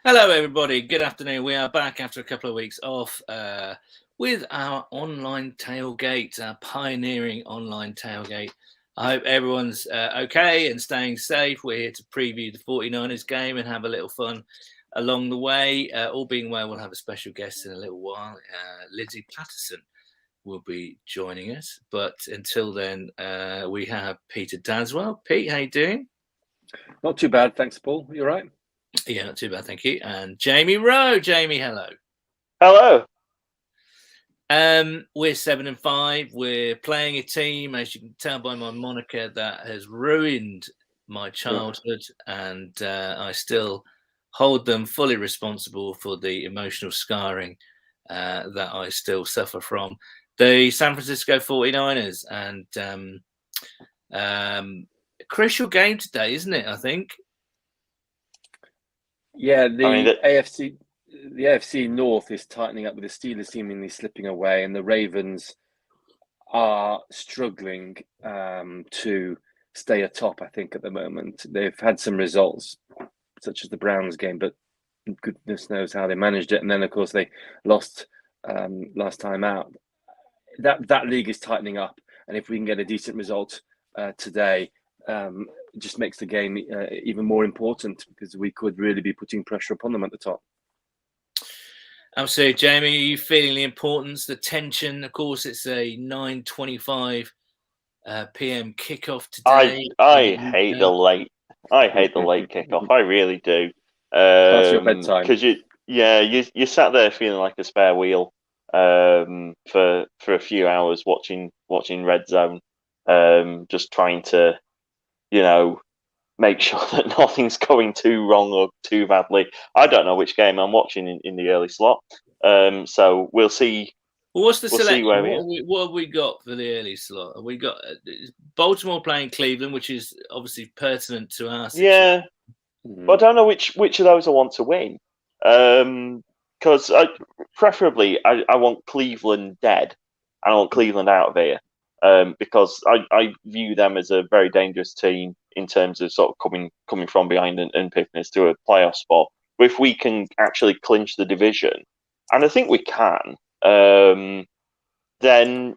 Hello, everybody. Good afternoon. We are back after a couple of weeks off with our online tailgate, our pioneering online tailgate. I hope everyone's okay and staying safe. We're here to preview the 49ers game and have a little fun along the way. All being well, we'll have a special guest in a little while. Lindsay Patterson will be joining us. But until then, we have Peter Daswell. Pete, how you doing? Not too bad, thanks, Paul. You all right? Yeah, not too bad, thank you. And Jamie Rowe. Jamie, hello. Hello. We're 7-5. We're playing a team, as you can tell by my moniker, that has ruined my childhood, and I still hold them fully responsible for the emotional scarring that I still suffer from. The San Francisco 49ers, and crucial game today, isn't it? I think. Yeah, the AFC North is tightening up with the Steelers seemingly slipping away, and the Ravens are struggling to stay atop, I think, at the moment. They've had some results, such as the Browns game, but goodness knows how they managed it. And then, of course, they lost last time out. That league is tightening up, and if we can get a decent result today, it just makes the game even more important, because we could really be putting pressure upon them at the top. Absolutely. Jamie, are you feeling the importance, the tension? Of course, it's a 9:25 p.m. kickoff today. I hate the late kickoff. I really do. That's your bedtime. Because you sat there feeling like a spare wheel for a few hours watching Red Zone, just trying to make sure that nothing's going too wrong or too badly. I don't know which game I'm watching in the early slot, so we'll see. Well, what's the selection? What have we got for the early slot? We got Baltimore playing Cleveland, which is obviously pertinent to us. Yeah, but I don't know which of those I want to win. Because preferably I want Cleveland dead, and I want Cleveland out of here. Because I view them as a very dangerous team in terms of sort of coming from behind and picking us to a playoff spot. But if we can actually clinch the division, and I think we can, then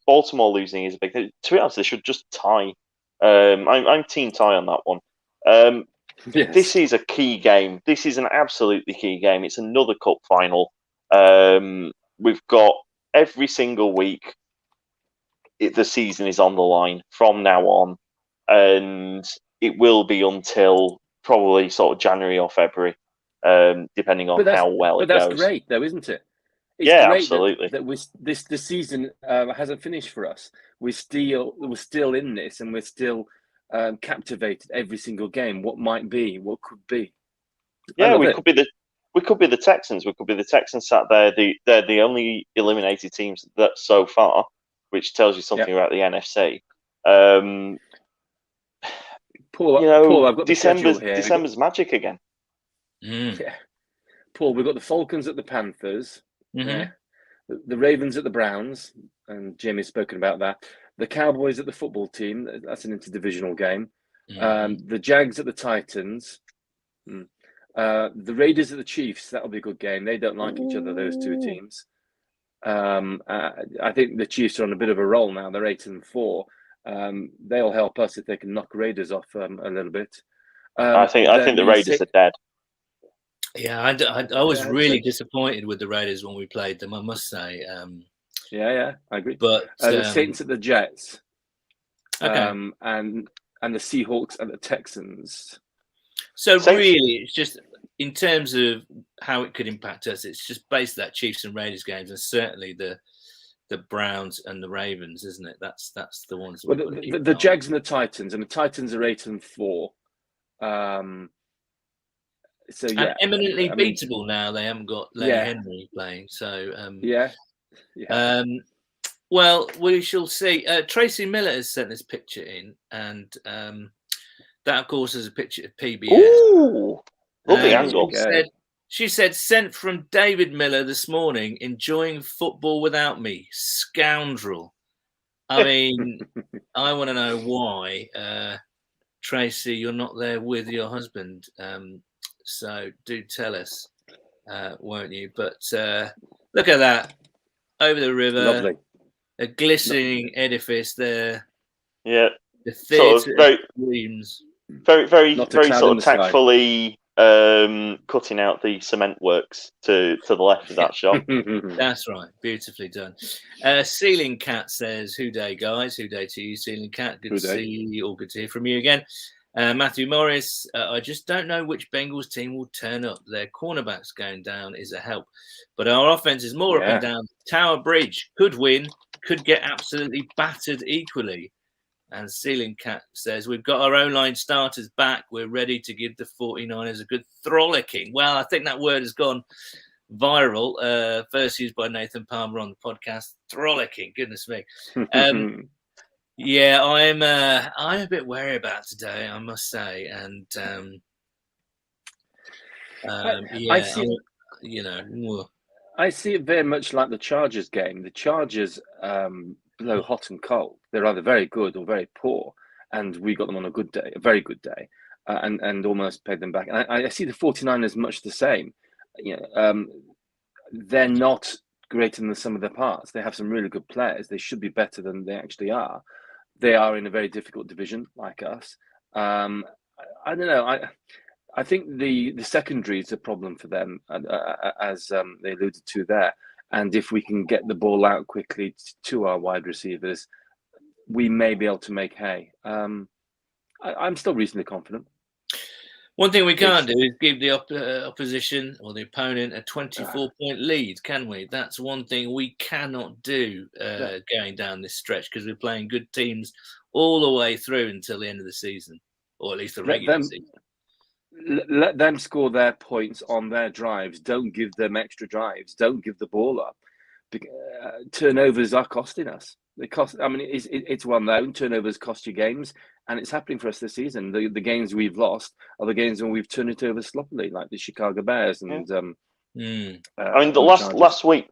Baltimore losing is a big thing. To be honest, they should just tie. I'm team tie on that one. Yes. This is a key game. This is an absolutely key game. It's another cup final. We've got every single week. The season is on the line from now on, and it will be until probably sort of January or February, depending on how well it goes. But that's great, though, isn't it? It's great absolutely. The season hasn't finished for us. We're still in this, and we're still captivated every single game. What might be, what could be. Yeah, we could be the Texans. We could be the Texans sat there. They're the only eliminated teams that so far, which tells you something about the NFC. Paul, I've got December's magic again. Yeah, Paul, we've got the Falcons at the Panthers, Mm-hmm. the Ravens at the Browns, and Jamie's spoken about that. The Cowboys at the football team, that's an interdivisional game. Mm-hmm. The Jags at the Titans. The Raiders at the Chiefs, that'll be a good game. They don't like each other, those two teams. I think the Chiefs are on a bit of a roll now. They're 8-4. They'll help us if they can knock Raiders off a little bit. I think the Raiders are dead. Yeah, I was really disappointed with the Raiders when we played them, I must say. Yeah, I agree. But the Saints at the Jets, okay, and the Seahawks at the Texans. So really, it's just in terms of how it could impact us. It's just based on that Chiefs and Raiders games, and certainly the Browns and the Ravens, isn't it? That's the ones. Well, the Jags and the Titans are 8-4. So yeah, and eminently beatable now. They haven't got Lenny Henry playing, so well, we shall see. Tracy Miller has sent this picture in, and that, of course, is a picture of PBS. Ooh, lovely angle. She said, sent from David Miller this morning, enjoying football without me, scoundrel. I mean, I want to know why, Tracy, you're not there with your husband. So do tell us, won't you? But look at that. Over the river. Lovely. A glistening edifice there. Yeah. The theatre very, dreams. very Not a very cloud sort in of the sky. tactfully cutting out the cement works to the left of that shot. That's right. Beautifully done. Ceiling Cat says, "Who day, guys? Who day to you, Ceiling Cat? Good to see you. All good to hear from you again." Matthew Morris, I just don't know which Bengals team will turn up. Their cornerbacks going down is a help, but our offense is more up and down. Tower Bridge could win, could get absolutely battered equally. And Ceiling Cat says, we've got our own line starters back. We're ready to give the 49ers a good frolicking. Well, I think that word has gone viral. First used by Nathan Palmer on the podcast. Frolicking, goodness me. Yeah, I'm a bit wary about today, I must say. And I see. I see it very much like the Chargers game. The Chargers blow hot and cold. They're either very good or very poor, and we got them on a good day, a very good day, and almost paid them back. And I see the 49ers much the same. They're not greater than the sum of their parts. They have some really good players. They should be better than they actually are. They are in a very difficult division like us. I don't know. I think the secondary is a problem for them, as they alluded to there. And if we can get the ball out quickly to our wide receivers, we may be able to make hay. I'm still reasonably confident. One thing we can't do is give the opposition or the opponent a 24-point lead, can we? That's one thing we cannot do going down this stretch, because we're playing good teams all the way through until the end of the season, or at least the regular season. Let them score their points on their drives. Don't give them extra drives. Don't give the ball up. Turnovers are costing us. They cost. I mean, it's well known. Turnovers cost you games, and it's happening for us this season. The games we've lost are the games when we've turned it over sloppily, like the Chicago Bears and. I mean, last week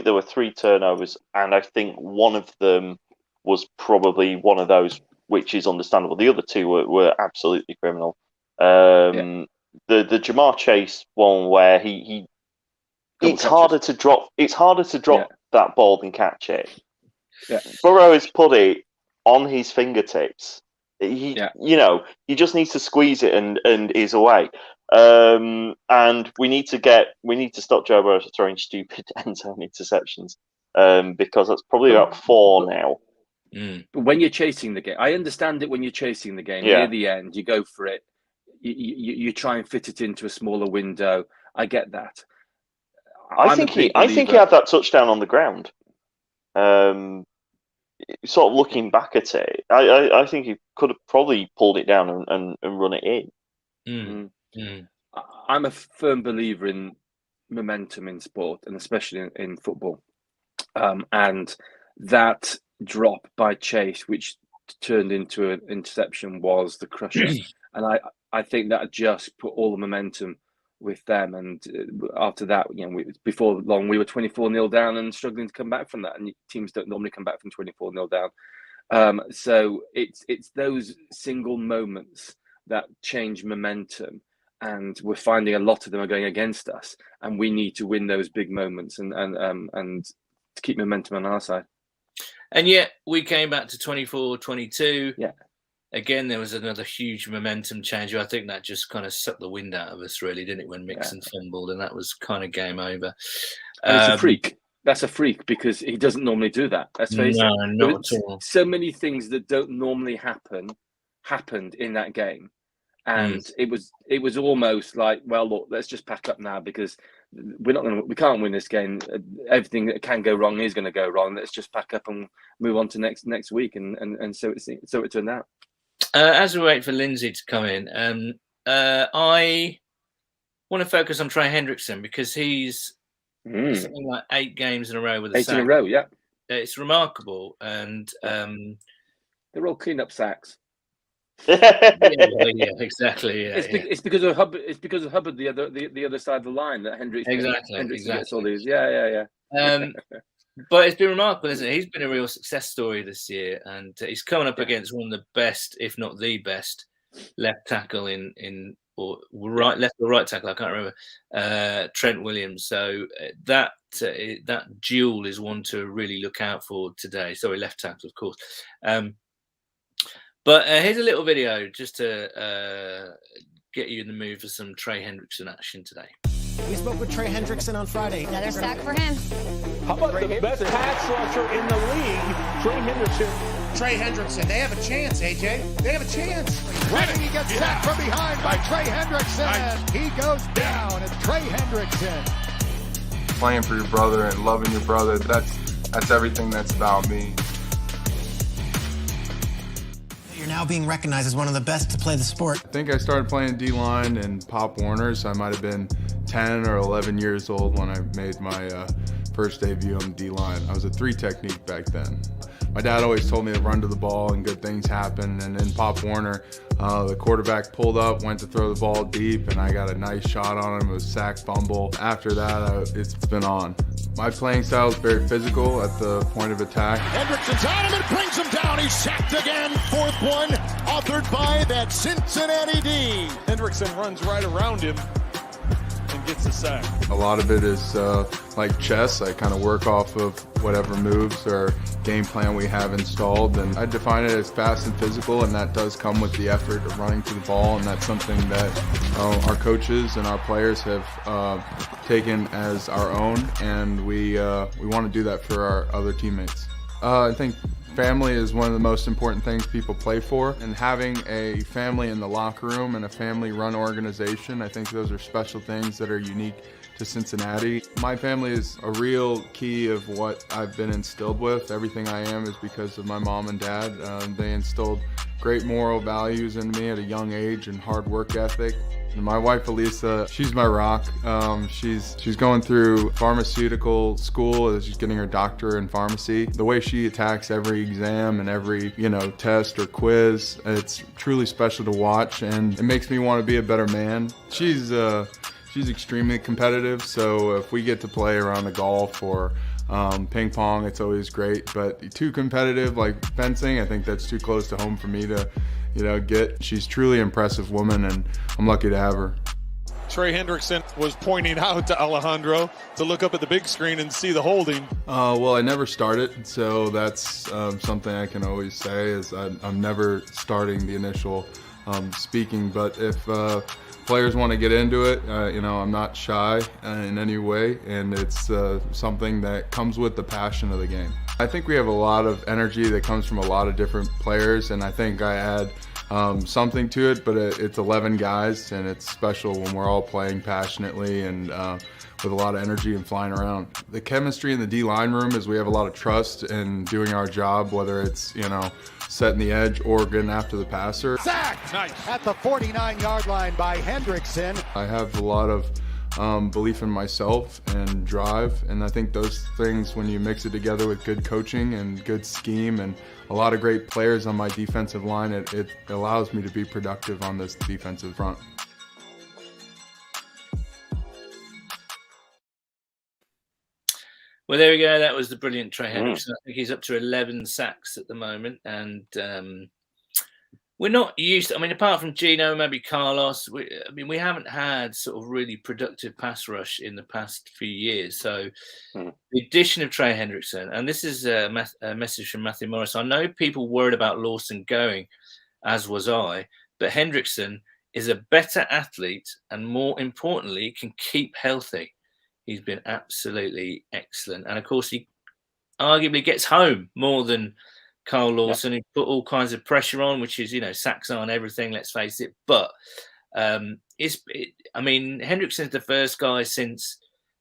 there were 3 turnovers, and I think one of them was probably one of those, which is understandable. The other 2 were absolutely criminal. The Jamar Chase one where it's harder to drop that ball than catch it. Yeah. Burrow has put it on his fingertips. You just need to squeeze it and he's away. And we need to stop Joe Burrow throwing stupid end zone interceptions, because that's probably about 4 now. But when you're chasing the game, I understand it. When you're chasing the game near the end, you go for it. You try and fit it into a smaller window. I get that. I think he had that touchdown on the ground. Sort of looking back at it, I think he could have probably pulled it down and run it in. I'm a firm believer in momentum in sport, and especially in football. And that drop by Chase, which turned into an interception, was the crusher. And I think that just put all the momentum with them. And after that, before long, we were 24-0 down and struggling to come back from that. And teams don't normally come back from 24-0 down. So it's those single moments that change momentum. And we're finding a lot of them are going against us. And we need to win those big moments and to keep momentum on our side. And yet we came back to 24-22. Yeah. Again, there was another huge momentum change. I think that just kind of sucked the wind out of us, really, didn't it, when Mixon fumbled, and that was kind of game over. It's a freak. That's a freak, because he doesn't normally do that. Let's face it. No, not at all. So many things that don't normally happened in that game. And it was almost like, well, look, let's just pack up now, because we can't win this game. Everything that can go wrong is going to go wrong. Let's just pack up and move on to next week. And so it turned out. As we wait for Lindsay to come in, I want to focus on Trey Hendrickson, because he's something like 8 games in a row with a sack. 8 in a row, yeah. It's remarkable, and they're all clean-up sacks. yeah, exactly. Yeah, it's because of Hubbard. It's because of Hubbard, the other side of the line, that Hendrickson gets all these. Yeah. But it's been remarkable, isn't it? He's been a real success story this year, and he's coming up against one of the best, if not the best, left tackle in or left or right tackle, I can't remember, Trent Williams. So that duel is one to really look out for today. Sorry, left tackle, of course. But here's a little video just to get you in the mood for some Trey Hendrickson action today. We spoke with Trey Hendrickson on Friday. Another sack for him. How about the best pass rusher in the league, Trey Hendrickson? Trey Hendrickson, they have a chance, AJ. They have a chance. Running, he gets sacked from behind by Trey Hendrickson. He goes down. It's Trey Hendrickson. Playing for your brother and loving your brother, that's everything that's about me. You're now being recognized as one of the best to play the sport. I think I started playing D-line in Pop Warner, so I might have been 10 or 11 years old when I made my first debut on the D-line. I was a 3 technique back then. My dad always told me to run to the ball and good things happen, and in Pop Warner, the quarterback pulled up, went to throw the ball deep, and I got a nice shot on him. It was sack, fumble. After that, it's been on. My playing style is very physical at the point of attack. Hendrickson's on him and brings him down. He's sacked again. 4th one, authored by that Cincinnati D. Hendrickson runs right around him and gets the sack. A lot of it is like chess. I kind of work off of whatever moves or game plan we have installed, and I define it as fast and physical, and that does come with the effort of running to the ball, and that's something that our coaches and our players have taken as our own, and we want to do that for our other teammates. I think family is one of the most important things people play for, and having a family in the locker room and a family-run organization, I think those are special things that are unique to Cincinnati. My family is a real key of what I've been instilled with. Everything I am is because of my mom and dad. They instilled great moral values in me at a young age and hard work ethic. And my wife, Elisa, she's my rock. She's going through pharmaceutical school. She's getting her doctorate in pharmacy. The way she attacks every exam and every, test or quiz, it's truly special to watch, and it makes me want to be a better man. She's extremely competitive, so if we get to play around the golf or ping pong, it's always great. But too competitive, like fencing, I think that's too close to home for me to get. She's truly impressive woman, and I'm lucky to have her. Trey Hendrickson was pointing out to Alejandro to look up at the big screen and see the holding. Well, I never started, so that's something I can always say is I'm never starting the initial speaking. But if players want to get into it, I'm not shy in any way, and it's something that comes with the passion of the game. I think we have a lot of energy that comes from a lot of different players, and I think I add something to it, but it's 11 guys, and it's special when we're all playing passionately and with a lot of energy and flying around. The chemistry in the D-line room is we have a lot of trust in doing our job, whether it's, setting the edge or getting after the passer. Sacked at the 49-yard line by Hendrickson. I have a lot of belief in myself and drive, and I think those things, when you mix it together with good coaching and good scheme and a lot of great players on my defensive line, it allows me to be productive on this defensive front. Well, there we go. That was the brilliant Trey Hendrickson. I think he's up to 11 sacks at the moment, and we're not used to, apart from Gino, maybe Carlos, we haven't had sort of really productive pass rush in the past few years. So the addition of Trey Hendrickson, and this is a message from Matthew Morris. I know people worried about Lawson going, as was I, but Hendrickson is a better athlete and, more importantly, can keep healthy. He's been absolutely excellent. And, of course, he arguably gets home more than Carl Lawson, who put all kinds of pressure on, which is, sacks on everything, let's face it. But, Hendrickson is the first guy since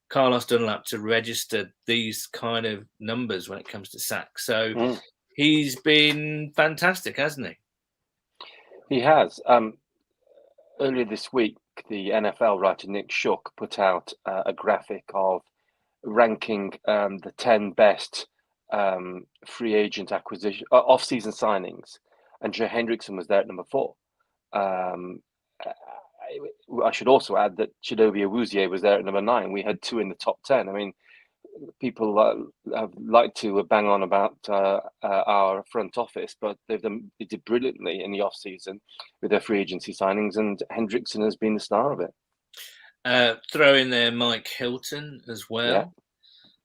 Carlos Dunlap to register these kind of numbers when it comes to sacks. So he's been fantastic, hasn't he? He has. Earlier this week, the NFL writer Nick Shook put out a graphic of ranking the 10 best free agent acquisition off-season signings, and Trey Hendrickson was there at number 4. I should also add that Chidobe Awuzie was there at number 9. We had 2 in the top 10. people have liked to bang on about our front office, but they did brilliantly in the off season with their free agency signings, and Hendrickson has been the star of it. Throw in there Mike Hilton as well. Yeah.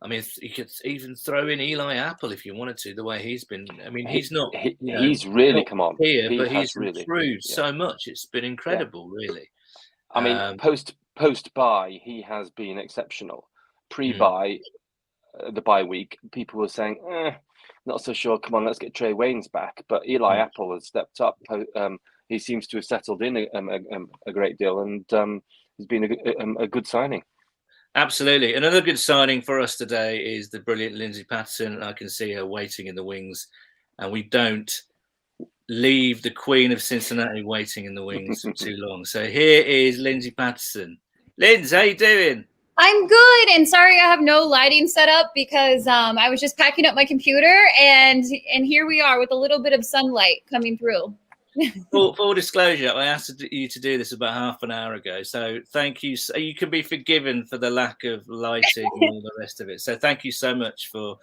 I mean, you could even throw in Eli Apple if you wanted to. The way he's been, I mean, he's not. He's really come on here, he but he's really improved so much. It's been incredible, really. I mean, post bye, he has been exceptional. Pre-bye, the bye week, people were saying, not so sure. Come on, let's get Trey Waynes back. But Eli Apple has stepped up. He seems to have settled in a great deal, and has been a good signing. Absolutely. Another good signing for us today is the brilliant Lindsay Patterson. I can see her waiting in the wings, and we don't leave the Queen of Cincinnati waiting in the wings for too long. So here is Lindsay Patterson. Lindsay, how you doing? I'm good, and sorry I have no lighting set up because I was just packing up my computer, and here we are with a little bit of sunlight coming through. Full disclosure, I asked you to do this about half an hour ago, so thank you. So you can be forgiven for the lack of lighting and all the rest of it. So thank you so much for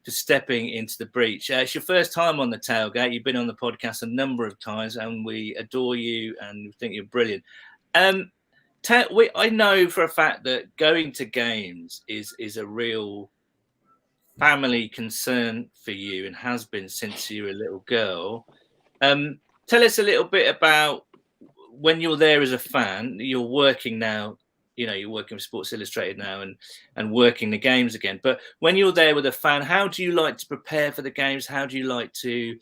stepping into the breach. It's your first time on the Tailgate. You've been on the podcast a number of times, and we adore you and think you're brilliant. I know for a fact that going to games is a real family concern for you and has been since you were a little girl. Tell us a little bit about when you're there as a fan. You're working now, you're working with Sports Illustrated now and working the games again. But when you're there with a fan, how do you like to prepare for the games? How do you like to,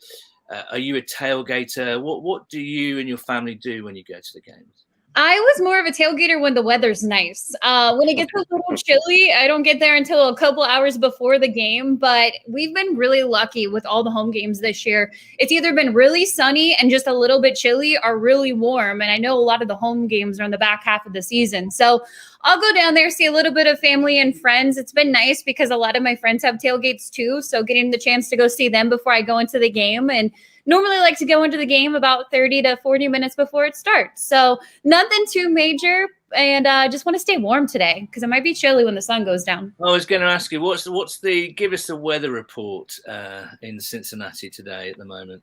are you a tailgater? What do you and your family do when you go to the games? I was more of a tailgater when the weather's nice. When it gets a little chilly, I don't get there until a couple hours before the game, but we've been really lucky with all the home games this year. It's either been really sunny and just a little bit chilly or really warm, and I know a lot of the home games are in the back half of the season. So I'll go down there, see a little bit of family and friends. It's been nice because a lot of my friends have tailgates too, so getting the chance to go see them before I go into the game, and normally like to go into the game about 30 to 40 minutes before it starts. So nothing too major, and just want to stay warm today because it might be chilly when the sun goes down. I was going to ask you, give us the weather report in Cincinnati today at the moment.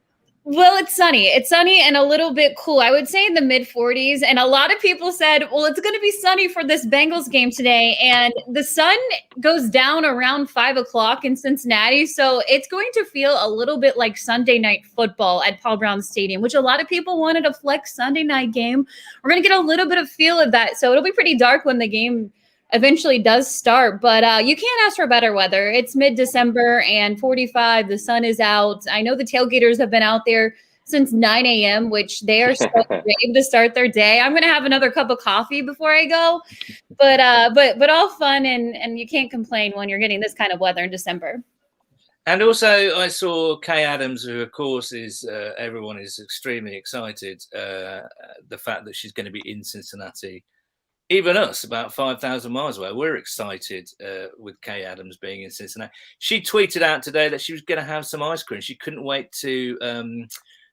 Well, it's sunny. It's sunny and a little bit cool. I would say in the mid 40s. And a lot of people said, well, it's going to be sunny for this Bengals game today. And the sun goes down around 5 o'clock in Cincinnati. So it's going to feel a little bit like Sunday night football at Paul Brown Stadium, which a lot of people wanted a flex Sunday night game. We're going to get a little bit of feel of that. So it'll be pretty dark when the game eventually does start, but you can't ask for better weather. It's mid-December and 45. The sun is out. I know the tailgaters have been out there since 9 a.m., which they are so brave to start their day. I'm going to have another cup of coffee before I go, but all fun, and you can't complain when you're getting this kind of weather in December. And also, I saw Kay Adams, who, of course, is everyone is extremely excited. The fact that she's going to be in Cincinnati. Even us, about 5,000 miles away, we're excited with Kay Adams being in Cincinnati. She tweeted out today that she was going to have some ice cream. She couldn't wait to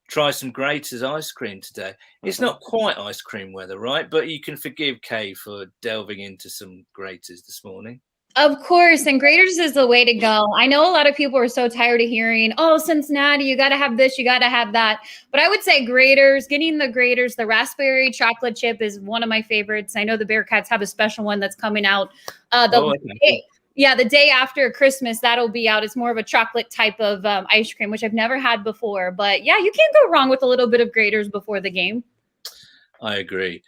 try some Grater's ice cream today. It's not quite ice cream weather, right? But you can forgive Kay for delving into some Grater's this morning. Of course, and Grater's is the way to go. I know a lot of people are so tired of hearing, oh, Cincinnati, you got to have this, you got to have that. But I would say Grater's, getting the Grater's, the raspberry chocolate chip is one of my favorites. I know the Bearcats have a special one that's coming out. The day after Christmas, that'll be out. It's more of a chocolate type of ice cream, which I've never had before. But yeah, you can't go wrong with a little bit of Grater's before the game. I agree.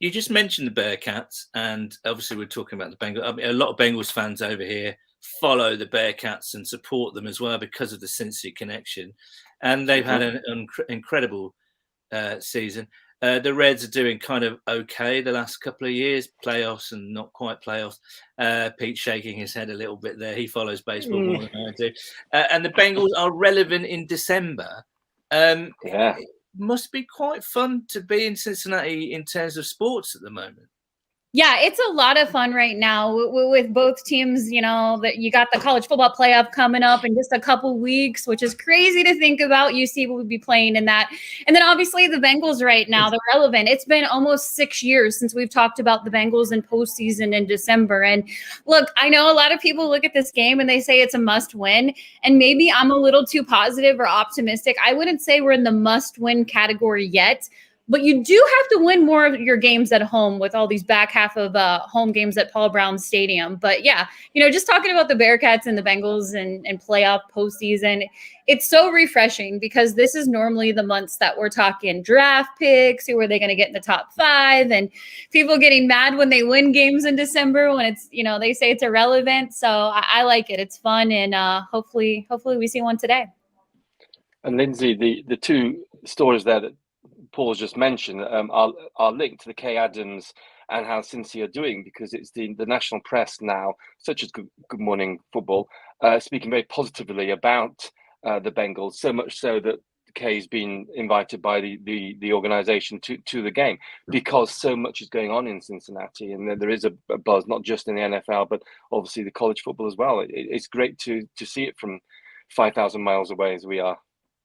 You just mentioned the Bearcats, and obviously we're talking about the Bengals. I mean, a lot of Bengals fans over here follow the Bearcats and support them as well because of the Cincy connection. And they've had an incredible season. The Reds are doing kind of okay the last couple of years, playoffs and not quite playoffs. Pete shaking his head a little bit there. He follows baseball more than I do. And the Bengals are relevant in December. It must be quite fun to be in Cincinnati in terms of sports at the moment. Yeah, it's a lot of fun right now with both teams. You know, that you got the college football playoff coming up in just a couple weeks, which is crazy to think about. UC will be playing in that. And then obviously the Bengals right now, they're relevant. It's been almost 6 years since we've talked about the Bengals in postseason in December. And look, I know a lot of people look at this game and they say it's a must win. And maybe I'm a little too positive or optimistic. I wouldn't say we're in the must win category yet. But you do have to win more of your games at home with all these back half of home games at Paul Brown Stadium. But yeah, you know, just talking about the Bearcats and the Bengals and playoff postseason, it's so refreshing because this is normally the months that we're talking draft picks, who are they going to get in the top 5, and people getting mad when they win games in December when it's, you know, they say it's irrelevant. So I like it. It's fun. And hopefully we see one today. And Lindsay, the two stories there that Paul's just mentioned are linked to the Kay Adams and how Cincy are doing, because it's the national press now, such as Good Morning Football, speaking very positively about the Bengals, so much so that Kay's been invited by the organisation to the game, because so much is going on in Cincinnati, and there is a buzz not just in the NFL but obviously the college football as well. It's great to see it from 5,000 miles away as we are.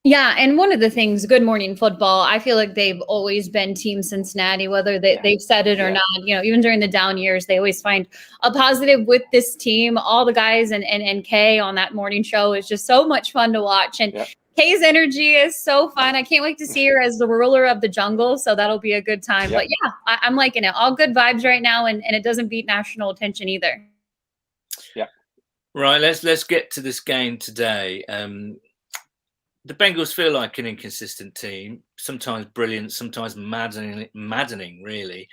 Yeah, and one of the things, Good Morning Football, I feel like they've always been Team Cincinnati, whether they've said it or not. You know, even during the down years, they always find a positive with this team. All the guys and Kay on that morning show is just so much fun to watch. And Kay's energy is so fun. I can't wait to see her as the ruler of the jungle, so that'll be a good time. But yeah, I'm liking it. All good vibes right now, and it doesn't beat national attention either. Yeah. Right, let's get to this game today. The Bengals feel like an inconsistent team, sometimes brilliant, sometimes maddening, really.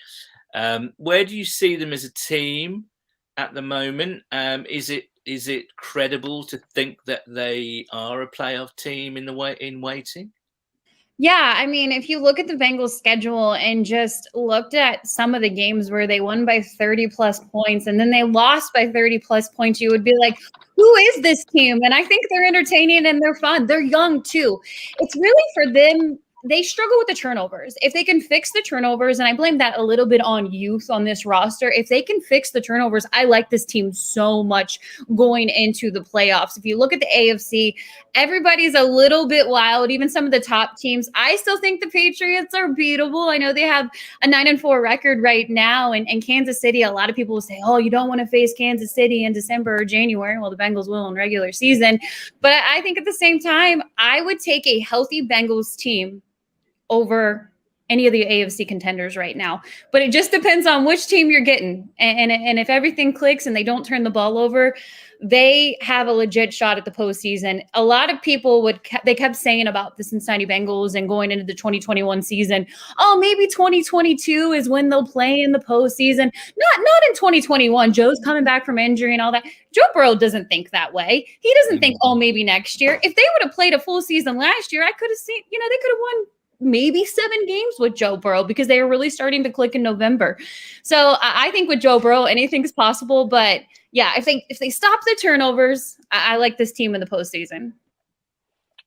Where do you see them as a team at the moment? Is it credible to think that they are a playoff team in waiting? Yeah, I mean, if you look at the Bengals schedule and just looked at some of the games where they won by 30 plus points and then they lost by 30 plus points, you would be like, who is this team? And I think they're entertaining and they're fun. They're young too. It's really for them. They struggle with the turnovers. If they can fix the turnovers, and I blame that a little bit on youth on this roster, if they can fix the turnovers, I like this team so much going into the playoffs. If you look at the AFC, everybody's a little bit wild, even some of the top teams. I still think the Patriots are beatable. I know they have a 9-4 record right now, and Kansas City, a lot of people will say, oh, you don't want to face Kansas City in December or January. Well, the Bengals will in regular season. But I think at the same time, I would take a healthy Bengals team over any of the AFC contenders right now. But it just depends on which team you're getting. And if everything clicks and they don't turn the ball over, they have a legit shot at the postseason. A lot of people they kept saying about the Cincinnati Bengals and going into the 2021 season, oh, maybe 2022 is when they'll play in the postseason. Not in 2021. Joe's coming back from injury and all that. Joe Burrow doesn't think that way. He doesn't think, oh, maybe next year. If they would have played a full season last year, I could have seen, they could have won maybe 7 games with Joe Burrow because they were really starting to click in November. So I think with Joe Burrow, anything's possible. But yeah, if they stop the turnovers, I like this team in the postseason.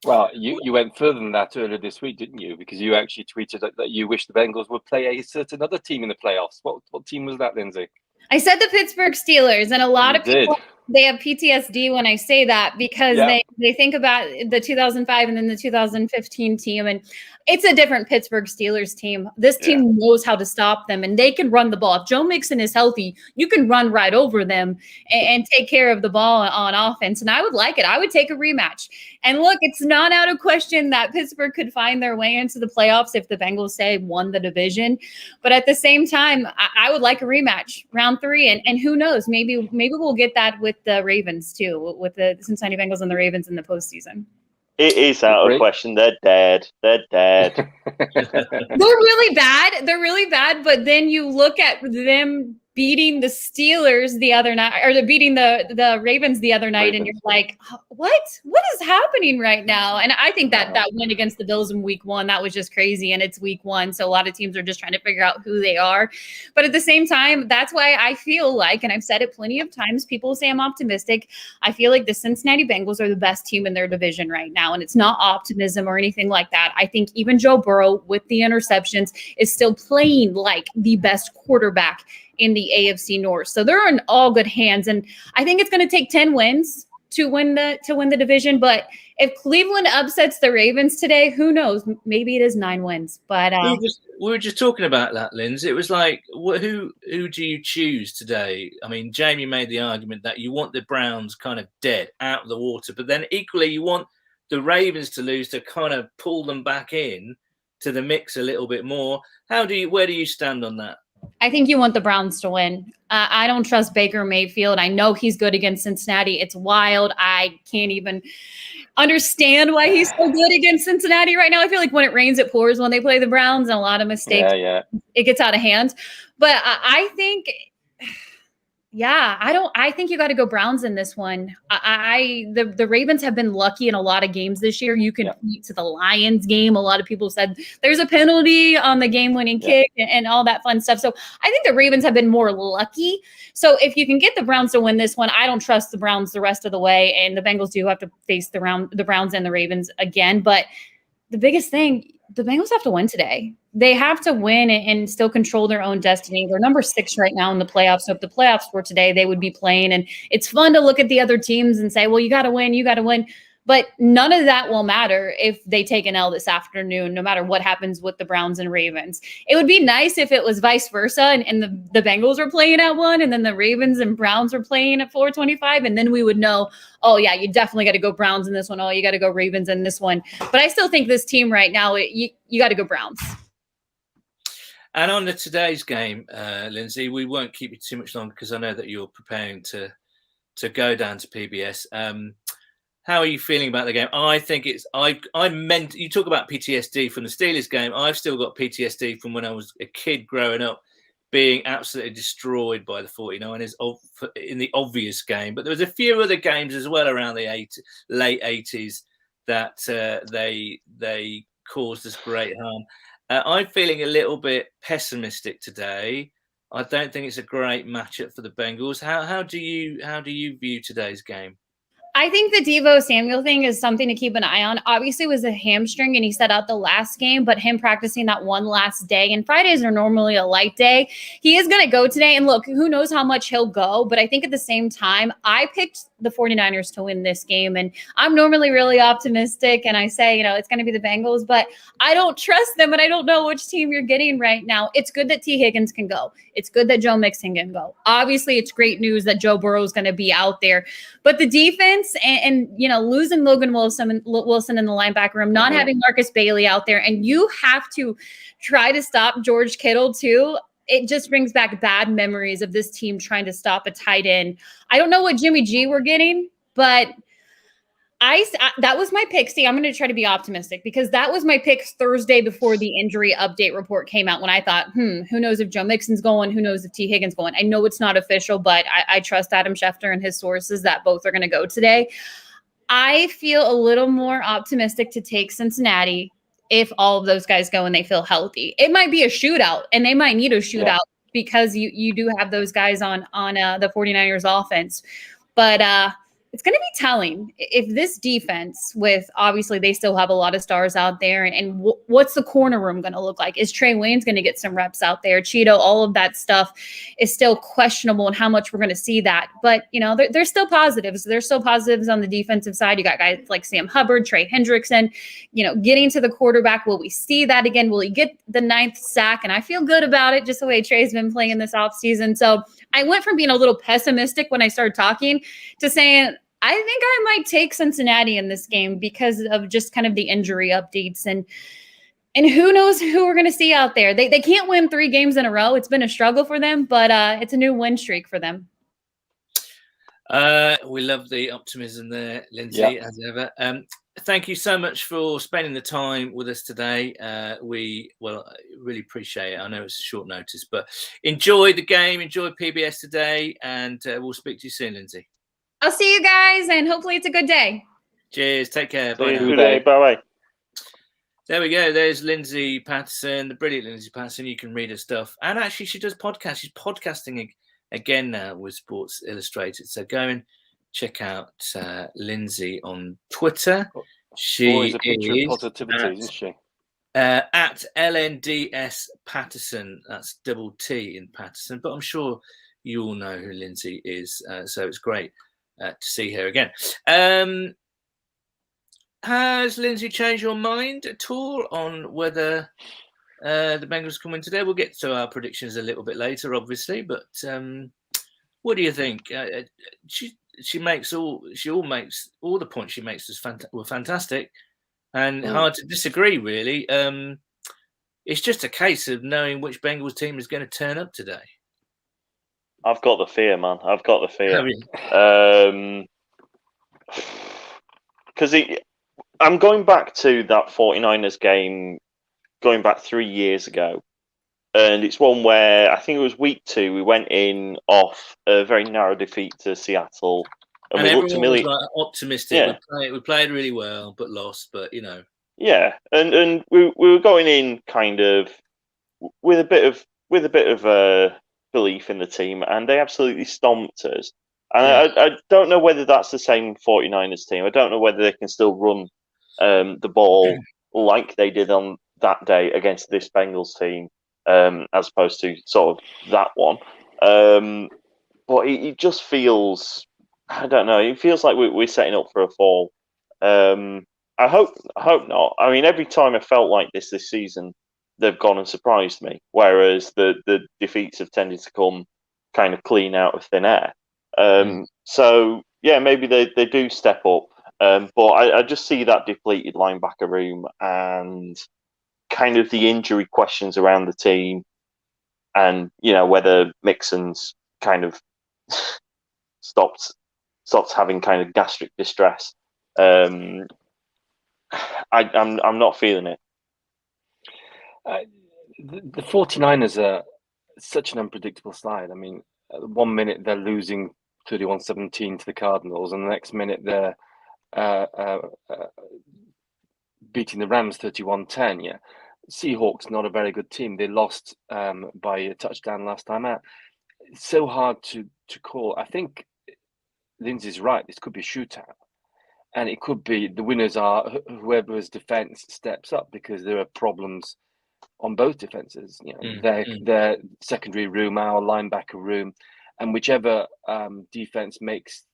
Well, you went further than that earlier this week, didn't you? Because you actually tweeted that you wish the Bengals would play a certain other team in the playoffs. What team was that, Lindsay? I said the Pittsburgh Steelers, and a lot of people, they have PTSD when I say that because they think about the 2005 and then the 2015 team, and it's a different Pittsburgh Steelers team. This team knows how to stop them, and they can run the ball. If Joe Mixon is healthy, you can run right over them and take care of the ball on offense, and I would like it. I would take a rematch. And look, it's not out of question that Pittsburgh could find their way into the playoffs if the Bengals, say, won the division. But at the same time, I would like a rematch, round 3, and who knows, maybe we'll get that with the Ravens too, with the Cincinnati Bengals and the Ravens in the postseason. It is out of question. They're dead. They're dead. They're really bad. They're really bad. But then you look at them beating the Steelers the other night, or beating the Ravens the other night, and you're like, what is happening right now? And I think that win against the Bills in week 1, that was just crazy, and it's week 1, so a lot of teams are just trying to figure out who they are. But at the same time, that's why I feel like, and I've said it plenty of times, people say I'm optimistic. I feel like the Cincinnati Bengals are the best team in their division right now, and it's not optimism or anything like that. I think even Joe Burrow, with the interceptions, is still playing like the best quarterback in the AFC North. So they're in all good hands. And I think it's going to take 10 wins to win the division. But if Cleveland upsets the Ravens today, who knows? Maybe it is 9 wins. But we were just talking about that, Linz. It was like, who do you choose today? I mean, Jamie made the argument that you want the Browns kind of dead, out of the water, but then equally you want the Ravens to lose to kind of pull them back in to the mix a little bit more. Where do you stand on that? I think you want the Browns to win. I don't trust Baker Mayfield. I know he's good against Cincinnati. It's wild. I can't even understand why he's so good against Cincinnati right now. I feel like when it rains, it pours when they play the Browns, and a lot of mistakes. Yeah. It gets out of hand. But I think, I think you got to go Browns in this one. The Ravens have been lucky in a lot of games this year. You can point to the Lions game. A lot of people said there's a penalty on the game-winning kick and all that fun stuff. So I think the Ravens have been more lucky. So if you can get the Browns to win this one, I don't trust the Browns the rest of the way. And the Bengals do have to face the Browns and the Ravens again. But the biggest thing, the Bengals have to win today. They have to win and still control their own destiny. They're number 6 right now in the playoffs. So if the playoffs were today, they would be playing. And it's fun to look at the other teams and say, well, you got to win. But none of that will matter if they take an L this afternoon, no matter what happens with the Browns and Ravens. It would be nice if it was vice versa and the Bengals were playing at 1 and then the Ravens and Browns were playing at 4:25. And then we would know, oh, yeah, you definitely got to go Browns in this one. Oh, you got to go Ravens in this one. But I still think this team right now, you got to go Browns. And on today's game, Lindsay, we won't keep you too much longer because I know that you're preparing to go down to PBS. How are you feeling about the game? I think you talk about PTSD from the Steelers game. I've still got PTSD from when I was a kid growing up, being absolutely destroyed by the 49ers in the obvious game. But there was a few other games as well around the late 80s that they caused us great harm. I'm feeling a little bit pessimistic today. I don't think it's a great matchup for the Bengals. How do you view today's game? I think the Deebo Samuel thing is something to keep an eye on. Obviously, it was a hamstring, and he set out the last game, but him practicing that one last day, and Fridays are normally a light day. He is going to go today, and look, who knows how much he'll go, but I think at the same time, I picked the 49ers to win this game, and I'm normally really optimistic, and I say, it's going to be the Bengals, but I don't trust them, and I don't know which team you're getting right now. It's good that T. Higgins can go. It's good that Joe Mixon can go. Obviously, it's great news that Joe Burrow is going to be out there, but the defense and losing Logan Wilson in the linebacker room, not having Marcus Bailey out there, and you have to try to stop George Kittle too. It just brings back bad memories of this team trying to stop a tight end. I don't know what Jimmy G we're getting, but that was my pick. See, I'm going to try to be optimistic because that was my pick Thursday before the injury update report came out when I thought, who knows if Joe Mixon's going, who knows if T. Higgins going. I know it's not official, but I trust Adam Schefter and his sources that both are going to go today. I feel a little more optimistic to take Cincinnati if all of those guys go and they feel healthy. It might be a shootout, and they might need a shootout because you do have those guys on the 49ers offense. But it's going to be telling if this defense with obviously they still have a lot of stars out there and what's the corner room going to look like? Is Trey Waynes going to get some reps out there? Cheeto, all of that stuff is still questionable and how much we're going to see that. But, there's still positives. There's still positives on the defensive side. You got guys like Sam Hubbard, Trey Hendrickson, getting to the quarterback. Will we see that again? Will he get the 9th sack? And I feel good about it just the way Trey's been playing this offseason. So I went from being a little pessimistic when I started talking to saying, I think I might take Cincinnati in this game because of just kind of the injury updates and who knows who we're going to see out there. They can't win 3 games in a row. It's been a struggle for them, but it's a new win streak for them. We love the optimism there, Lindsay, as ever. Thank you so much for spending the time with us today. We really appreciate it. I know it's short notice, but enjoy the game, enjoy PBS today, and we'll speak to you soon, Lindsay. I'll see you guys, and hopefully it's a good day. Cheers. Take care. Bye. Good day. Bye-bye. There we go. There's Lindsay Patterson, the brilliant Lindsay Patterson. You can read her stuff. And actually, she does podcasts. She's podcasting again now with Sports Illustrated. So go and check out Lindsay on Twitter. She is a picture of positivity, isn't she? at LNDS Patterson. That's double T in Patterson, but I'm sure you all know who Lindsay is, so it's great to see her again. Has Lindsay changed your mind at all on whether the Bengals can win today? We'll get to our predictions a little bit later, obviously, but what do you think? She makes all the points she makes were fantastic, and hard to disagree, really. It's just a case of knowing which Bengals team is going to turn up today. I've got the fear, man. I've got the fear. Because I'm going back to that 49ers game, going back 3 years ago. And it's one where I think it was week 2. We went in off a very narrow defeat to Seattle. And we looked was like optimistic. Yeah. We played really well, but lost. But, you know. Yeah. And we were going in kind of with a bit of belief in the team, and they absolutely stomped us. And I don't know whether that's the same 49ers team. I don't know whether they can still run the ball like they did on that day against this Bengals team, as opposed to sort of that one. But it just feels, I don't know, it feels like we're setting up for a fall. I hope not. I mean, every time I felt like this season, they've gone and surprised me, whereas the defeats have tended to come kind of clean out of thin air. So, yeah, maybe they do step up. But I just see that depleted linebacker room and kind of the injury questions around the team, and, you know, whether Mixon's kind of stops having kind of gastric distress. I'm not feeling it. The 49ers are such an unpredictable side. I mean, 1 minute they're losing 31-17 to the Cardinals, and the next minute they're beating the Rams 31-10. Yeah, Seahawks not a very good team. They lost by a touchdown last time out. It's so hard to call. I think Lindsay's right. This could be a shootout, and it could be the winners are whoever's defense steps up, because there are problems on both defenses. You know, their secondary room, our linebacker room, and whichever defense makes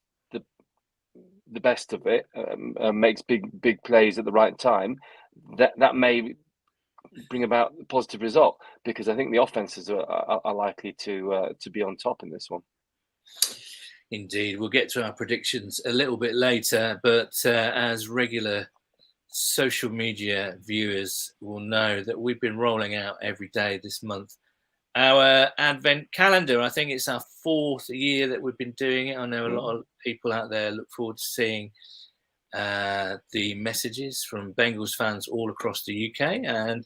the best of it, makes big plays at the right time, that may bring about a positive result, because I think the offenses are likely to be on top in this one. Indeed, we'll get to our predictions a little bit later, but as regular social media viewers will know, that we've been rolling out every day this month our advent calendar. I think it's our 4th year that we've been doing it. I know a lot of people out there look forward to seeing the messages from Bengals fans all across the UK. And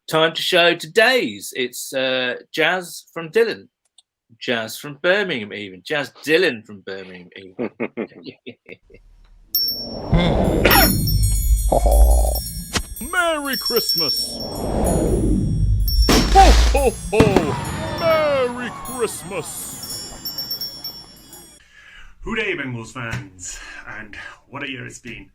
time to show today's. It's Jazz from Dylan. Jazz from Birmingham, even. Jazz Dylan from Birmingham, even. Merry Christmas! Ho, ho, ho! Merry Christmas! Hooday, Bengals fans! And what a year it's been.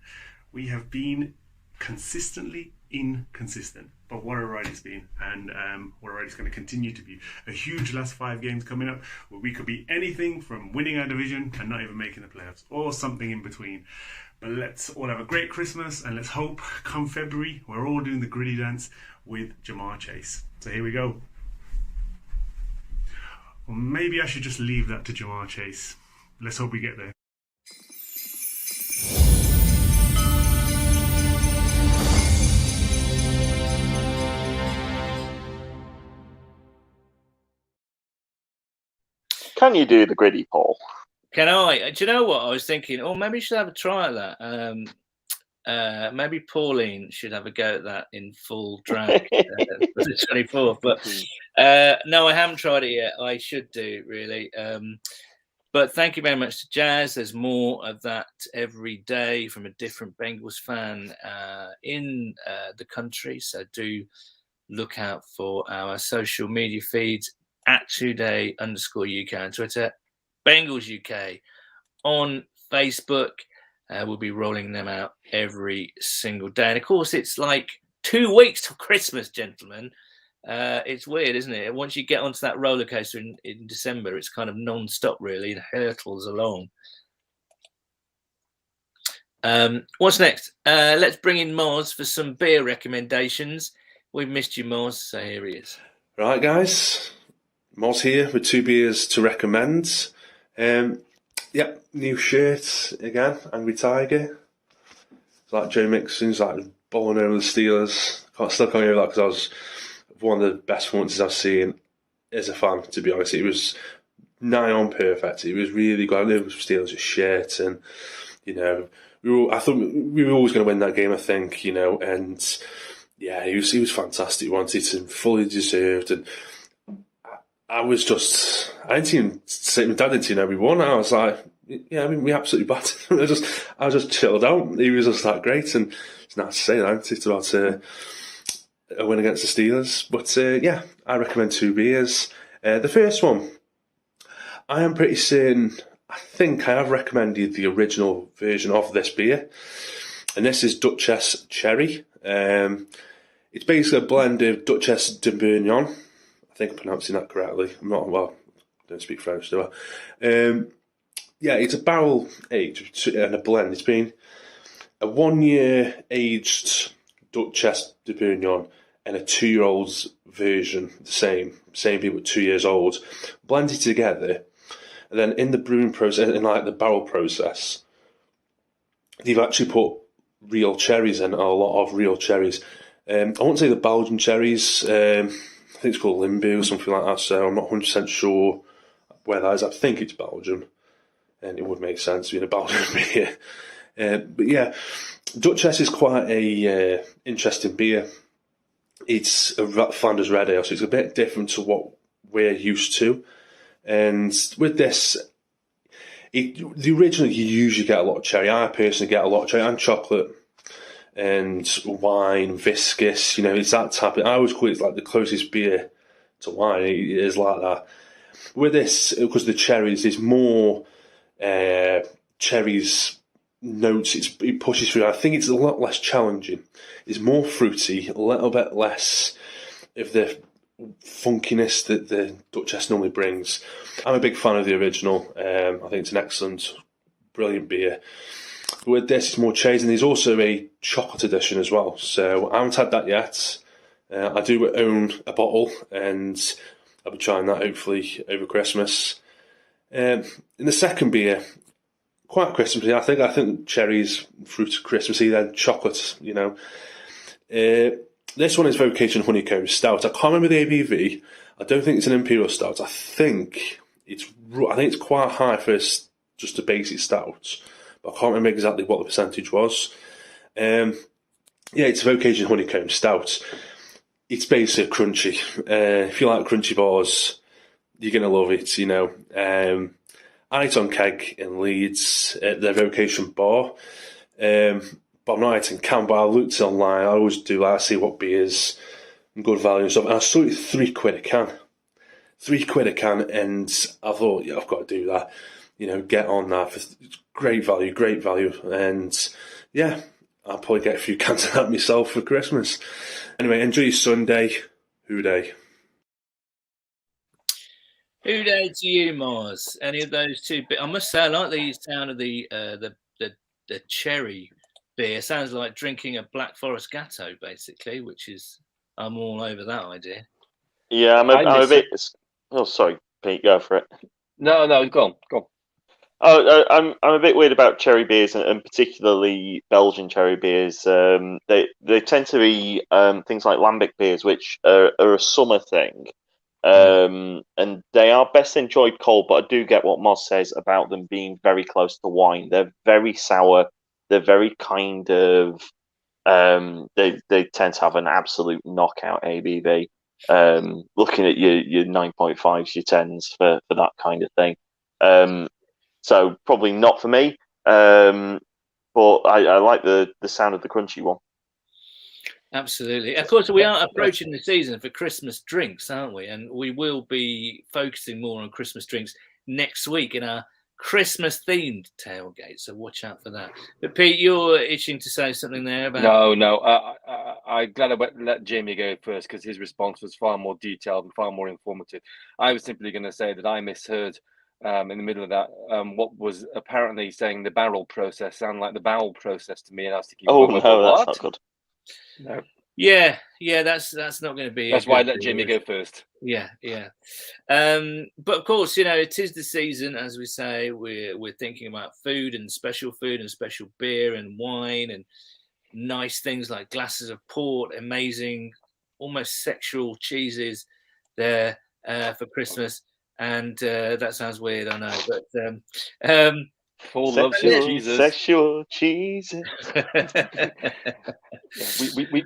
We have been consistently inconsistent, but what a ride it's been, and what a ride it's going to continue to be. A huge last 5 games coming up, where we could be anything from winning our division and not even making the playoffs, or something in between. But let's all have a great Christmas, and let's hope come February we're all doing the gritty dance with Ja'Marr Chase. So here we go. Or maybe I should just leave that to Ja'Marr Chase. Let's hope we get there. Can you do the gritty, Paul? Can I? Do you know what I was thinking? Oh, maybe you should have a try at that. Maybe Pauline should have a go at that in full drag for the 24th. But no, I haven't tried it yet. I should do, really. But thank you very much to Jazz. There's more of that every day from a different Bengals fan in the country. So do look out for our social media feeds at @2day_UK on Twitter, Bengals UK on Facebook. We'll be rolling them out every single day. And of course, it's like 2 weeks till Christmas, gentlemen. It's weird, isn't it? Once you get onto that roller coaster in December, it's kind of non-stop, really, and hurtles along. What's next? Let's bring in Moz for some beer recommendations. We've missed you, Moz, so here he is. Right, guys. Moz here with 2 beers to recommend. New shirt again, Angry Tiger. It's like Joe Mixon's like bowling over the Steelers. Still can't hear that because I was one of the best performances I've seen as a fan, to be honest. It was nigh on perfect. It was really good. I knew it was Steelers' shirt, and I thought we were always going to win that game, I think, and yeah, he was fantastic, wasn't it, and fully deserved. And I didn't even say, my dad didn't even know we won. I was like, yeah, I mean, we absolutely battered. I was just chilled out. He was just that great, and it's nice to say that, it's about a win against the Steelers. But I recommend 2 beers. The first one, I am pretty certain, I think I have recommended the original version of this beer, and this is Duchess Cherry. It's basically a blend of Duchess de Bourgogne. I think I'm pronouncing that correctly. I don't speak French, do I? It's a barrel aged and a blend. It's been a 1-year aged Duchess de Bourgogne and a 2-year-old's version, the same people 2 years old, blended together. And then in the brewing process, in like the barrel process, they've actually put real cherries in, a lot of real cherries. I won't say the Belgian cherries. I think it's called Limbo or something like that, so I'm not 100% sure where that is. I think it's Belgium, and it would make sense being a Belgian beer. But yeah, Duchess is quite a interesting beer. It's a Flanders Red Ale, so it's a bit different to what we're used to. And with this, the original, you usually get a lot of cherry. I personally get a lot of cherry and chocolate and wine, viscous. It's that type of. I always call it like the closest beer to wine. It is like that. With this, because the cherries, there's more cherries notes. It pushes through. I think it's a lot less challenging. It's more fruity, a little bit less of the funkiness that the Duchess normally brings. I'm a big fan of the original. I think it's an excellent, brilliant beer. With this, it's more cherries, and there's also a chocolate edition as well. So I haven't had that yet. I do own a bottle, and I'll be trying that hopefully over Christmas. In the second beer, quite Christmassy. I think cherries, fruit, Christmassy, then chocolate. This one is Vocation Honeycomb Stout. I can't remember the ABV. I don't think it's an Imperial Stout. I think it's quite high for just a basic stout, but I can't remember exactly what the percentage was. It's Vocation Honeycomb Stout. It's basically crunchy. If you like crunchy bars, you're going to love it, I ate on keg in Leeds at their Vocation bar. But I'm not eating can, but I looked online. I always do that. I see what beers and good value and stuff. And I saw it £3 a can. £3 a can, and I thought, yeah, I've got to do that. Get on that. For great value. And yeah, I'll probably get a few cans of that myself for Christmas. Anyway, enjoy your Sunday. Hooday. Hooday to you, Mars. Any of those 2? I must say, I like the sound of the cherry beer. Sounds like drinking a Black Forest Gatto, basically, which is, I'm all over that idea. Yeah, I'm a bit. Oh, sorry, Pete, go for it. No, go on. Oh, I'm a bit weird about cherry beers, and particularly Belgian cherry beers. They tend to be things like lambic beers, which are a summer thing, and they are best enjoyed cold. But I do get what Moz says about them being very close to wine. They're very sour. They're very kind of. They tend to have an absolute knockout ABV. Looking at your 9.5s, your 10s for that kind of thing. So probably not for me, but I like the sound of the crunchy one. Absolutely. Of course, we are approaching the season for Christmas drinks, aren't we? And we will be focusing more on Christmas drinks next week in our Christmas themed tailgate, so watch out for that. But Pete, you're itching to say something there about. No. I'm glad I let Jamie go first because his response was far more detailed and far more informative. I was simply going to say that I misheard in the middle of that what was apparently saying the barrel process sounded like the bowel process to me, and I was thinking, that's not good. No. Yeah, that's not going to be. That's why I let Jamie go first. Yeah. But of course, it is the season, as we say. We're thinking about food and special beer and wine and nice things like glasses of port, amazing, almost sexual cheeses there for Christmas. And that sounds weird, I know, but Paul loves his cheeses. Sexual cheeses.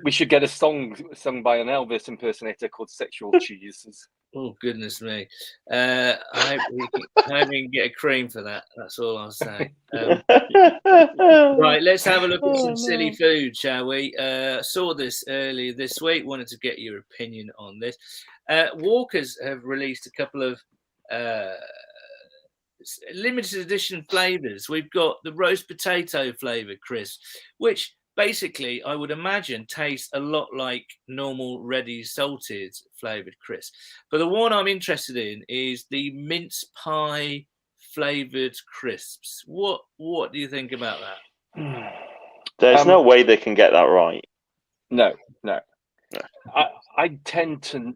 We should get a song sung by an Elvis impersonator called "Sexual Cheeses." Oh goodness me! I hope we can get a cream for that. That's all I'll say. Right, let's have a look at some silly food, shall we? Saw this earlier this week. Wanted to get your opinion on this. Walkers have released a couple of limited edition flavors. We've got the roast potato flavored crisp, which basically I would imagine tastes a lot like normal ready salted flavored crisp. But the one I'm interested in is the mince pie flavored crisps. What do you think about that? There's no way they can get that right. No. I tend to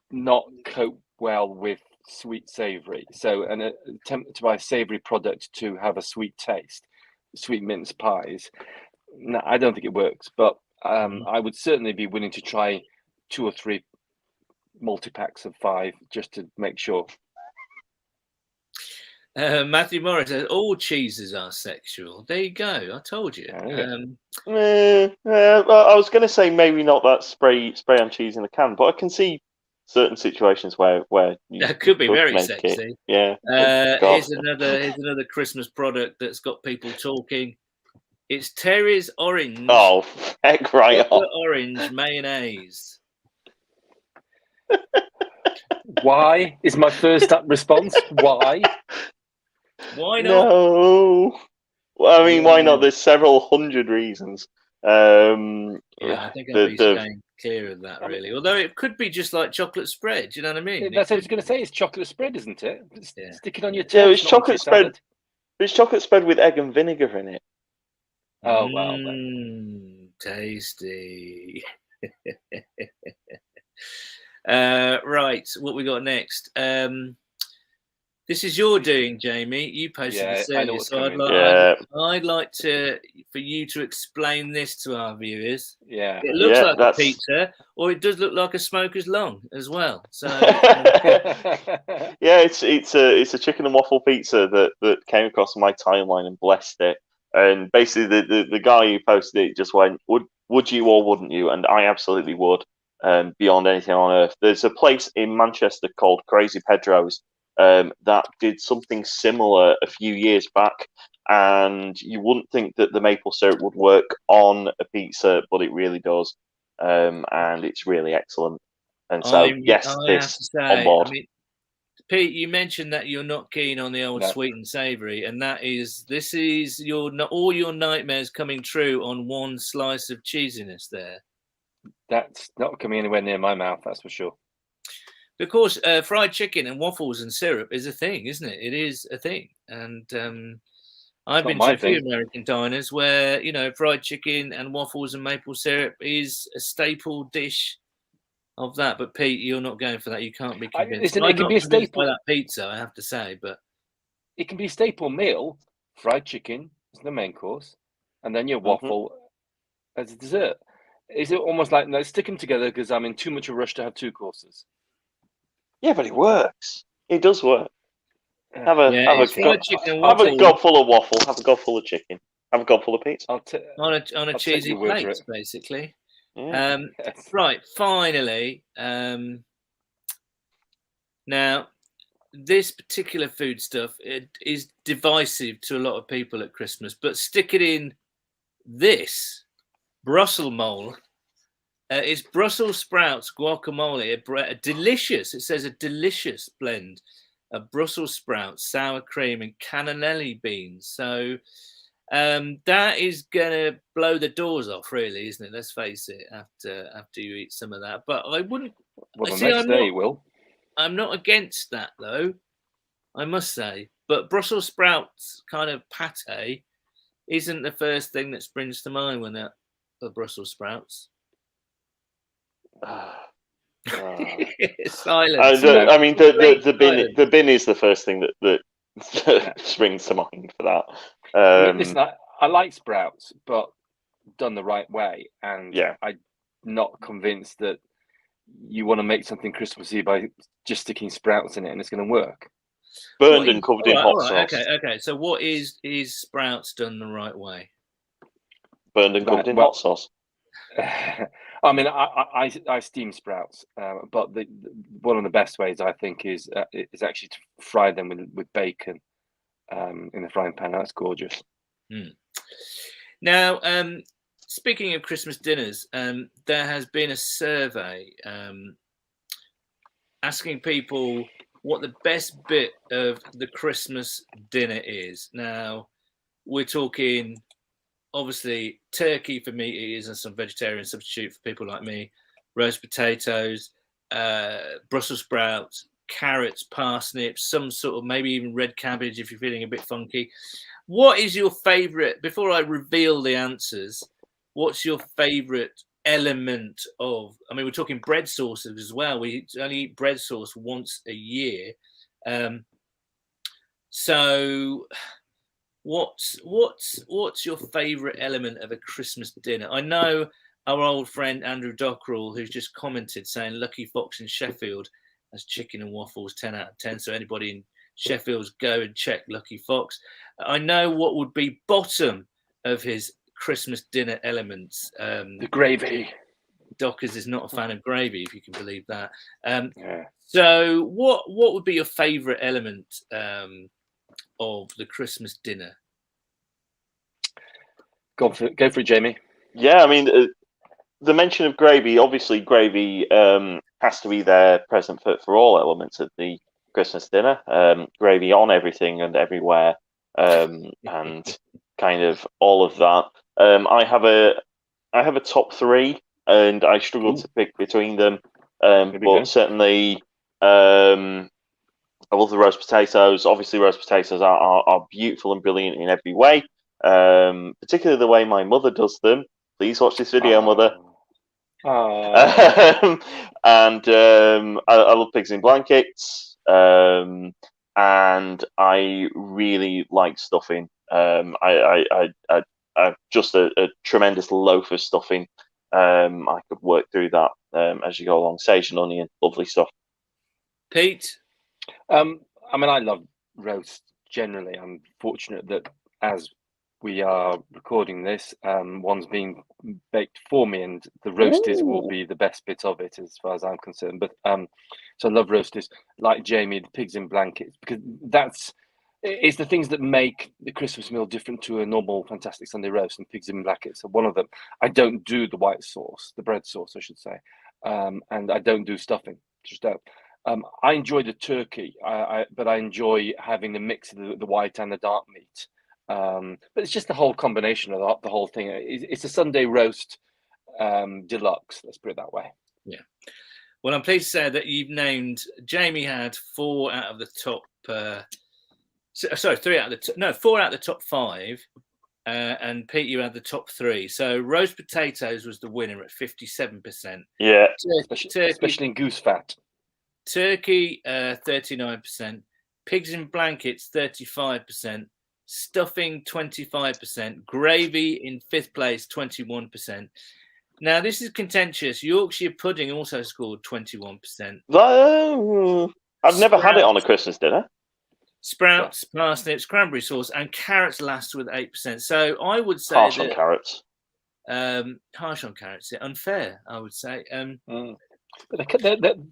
not cope well with sweet savory, so an attempt to buy a savory product to have a sweet taste, sweet mince pies. No, I don't think it works, but I would certainly be willing to try 2 or 3 multi-packs of 5 just to make sure. Matthew Morris says all cheeses are sexual. There you go. I told you. I was going to say maybe not that spray on cheese in a can, but I can see certain situations where that could be very sexy. Yeah. Here's another Christmas product that's got people talking. It's Terry's Orange. Oh, heck right on. Orange mayonnaise. Why is my first response? Why? Why not? No. Well, I mean, why not? There's several hundred reasons. I think I'd be staying clear of that, really. Although it could be just like chocolate spread. Do you know what I mean? That's what I was going to say. It's chocolate spread, isn't it? Yeah. Stick it on your toast. Yeah, it's chocolate spread. It's chocolate spread with egg and vinegar in it. Oh, wow. Tasty. Right, what we got next? This is your doing, Jamie. You posted this earlier, so I'd like for you to explain this to our viewers. Yeah, it looks like a pizza, or it does look like a smoker's lung as well. So, yeah, it's a chicken and waffle pizza that came across my timeline and blessed it. And basically, the guy who posted it just went, "Would you or wouldn't you?" And I absolutely would. Beyond anything on earth, there's a place in Manchester called Crazy Pedro's. That did something similar a few years back, and you wouldn't think that the maple syrup would work on a pizza, but it really does, and it's really excellent. And so, this on board. I mean, Pete, you mentioned that you're not keen on the old sweet and savoury, and this is all your nightmares coming true on one slice of cheesiness there. That's not coming anywhere near my mouth, that's for sure. Of course, fried chicken and waffles and syrup is a thing, isn't it? It is a thing. And I've been to a few American diners where, fried chicken and waffles and maple syrup is a staple dish of that. But Pete, you're not going for that. You can't be convinced. It can be a staple by that pizza, I have to say. But it can be a staple meal. Fried chicken is the main course, and then your waffle as a dessert. Is it almost like, no, stick them together because I'm in too much of a rush to have 2 courses? Yeah, but it works. It does work. Have a gobful of waffle. Have a gobful of chicken. Have a gobful of pizza. On a cheesy plate, basically. Yeah. Right. Finally, now this particular food stuff is divisive to a lot of people at Christmas. But stick it in this Brussels mole. It's Brussel Sprouts guacamole, a delicious. It says a delicious blend Brussels sprouts, sour cream, and cannellini beans. So that is gonna blow the doors off, really, isn't it? Let's face it. After you eat some of that, but I wouldn't. Well, the next day, Will. I'm not against that, though, I must say. But Brussels sprouts kind of pate isn't the first thing that springs to mind when they're Brussels sprouts. Silence. I mean, the bin is the first thing that springs to mind for that. Listen, I like sprouts, but done the right way. And I'm not convinced that you want to make something Christmassy by just sticking sprouts in it and it's going to work. Burned and covered in hot sauce. Okay. So what is sprouts done the right way? Burned and covered in hot sauce. I mean, I steam sprouts, but one of the best ways I think is actually to fry them with bacon in the frying pan. That's gorgeous. Now, speaking of Christmas dinners, there has been a survey asking people what the best bit of the Christmas dinner is. Now, we're talking, obviously, turkey for meat eaters and some vegetarian substitute for people like me, roast potatoes, Brussels sprouts, carrots, parsnips, some sort of maybe even red cabbage if you're feeling a bit funky. What is your favourite, before I reveal the answers, what's your favourite element of, I mean, we're talking bread sauces as well. We only eat bread sauce once a year. So what's your favourite element of a Christmas dinner? I know our old friend Andrew Dockrell, who's just commented saying Lucky Fox in Sheffield has chicken and waffles 10 out of 10. So anybody in Sheffield's go and check Lucky Fox. I know what would be bottom of his Christmas dinner elements. The gravy. Dockers is not a fan of gravy, if you can believe that. So what would be your favourite element of the Christmas dinner? Go for it, Jamie. Yeah, I mean, the mention of gravy, obviously gravy has to be there present for all elements of the Christmas dinner. Gravy on everything and everywhere, and kind of all of that. I have a top three, and I struggle to pick between them. But certainly, I love the roast potatoes. Obviously, roast potatoes are beautiful and brilliant in every way. Particularly the way my mother does them. Please watch this video, Mother. And I love pigs in blankets. And I really like stuffing. I'm just a tremendous loaf of stuffing. I could work through that as you go along. Sage and onion, lovely stuff. Pete? I mean, I love roast generally. I'm fortunate that as we are recording this, one's being baked for me, and the roasties will be the best bit of it as far as I'm concerned. But so I love roasties, like Jamie, the pigs in blankets, because it's the things that make the Christmas meal different to a normal Fantastic Sunday roast, and pigs in blankets are one of them. I don't do the white sauce, the bread sauce, I should say, and I don't do stuffing. Just don't. I enjoy the turkey, but I enjoy having the mix of the white and the dark meat. But it's just the whole combination of the whole thing. It's a Sunday roast deluxe. Let's put it that way. Yeah. Well, I'm pleased to say that you've named. Jamie had 4 out of the top. 4 out of the top 5, and Pete, you had the top 3. So roast potatoes was the winner at 57%. Yeah, especially in goose fat. Turkey 39%, pigs in blankets 35%, stuffing 25%, gravy in 5th place 21%. Now this is contentious. Yorkshire pudding also scored 21%. I've never had it on a Christmas dinner. Sprouts, parsnips, cranberry sauce, and carrots last with 8%. So I would say harsh on carrots. Harsh on carrots. Yeah, unfair, I would say. But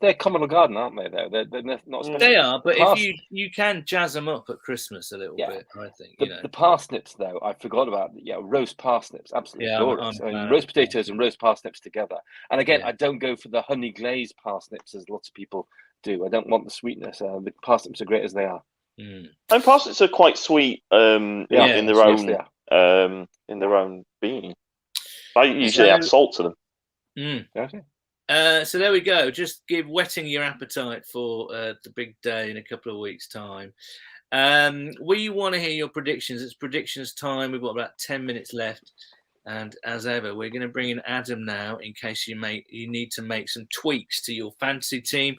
they're common garden, aren't they? They're not special. They are, but if you can jazz them up at Christmas a little bit, I think. The parsnips, though, I forgot about. Roast parsnips, absolutely glorious. Roast potatoes and roast parsnips together. And again, I don't go for the honey glazed parsnips as lots of people do. I don't want the sweetness. The parsnips are great as they are. Mm. And parsnips are quite sweet. In their own being. I usually add salt to them. Mm. Okay. So there we go. Just whetting your appetite for the big day in a couple of weeks' time. We want to hear your predictions. It's predictions time. We've got about 10 minutes left. And as ever, we're going to bring in Adam now in case you need to make some tweaks to your fantasy team.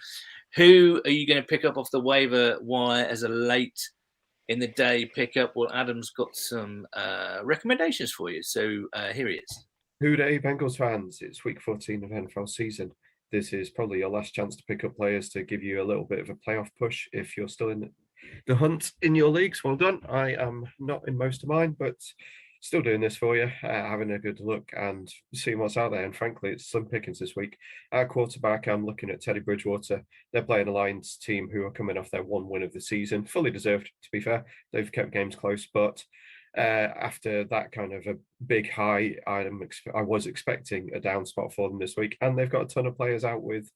Who are you going to pick up off the waiver wire as a late in the day pickup? Well, Adam's got some recommendations for you. So here he is. Good day, Bengals fans. It's week 14 of NFL season. This is probably your last chance to pick up players to give you a little bit of a playoff push if you're still in the hunt in your leagues. Well done. I am not in most of mine, but still doing this for you, having a good look and seeing what's out there. And frankly, it's slim pickings this week. At quarterback, I'm looking at Teddy Bridgewater. They're playing a Lions team who are coming off their one win of the season. Fully deserved, to be fair. They've kept games close, but after that kind of a big high, I was expecting a down spot for them this week. And they've got a ton of players out with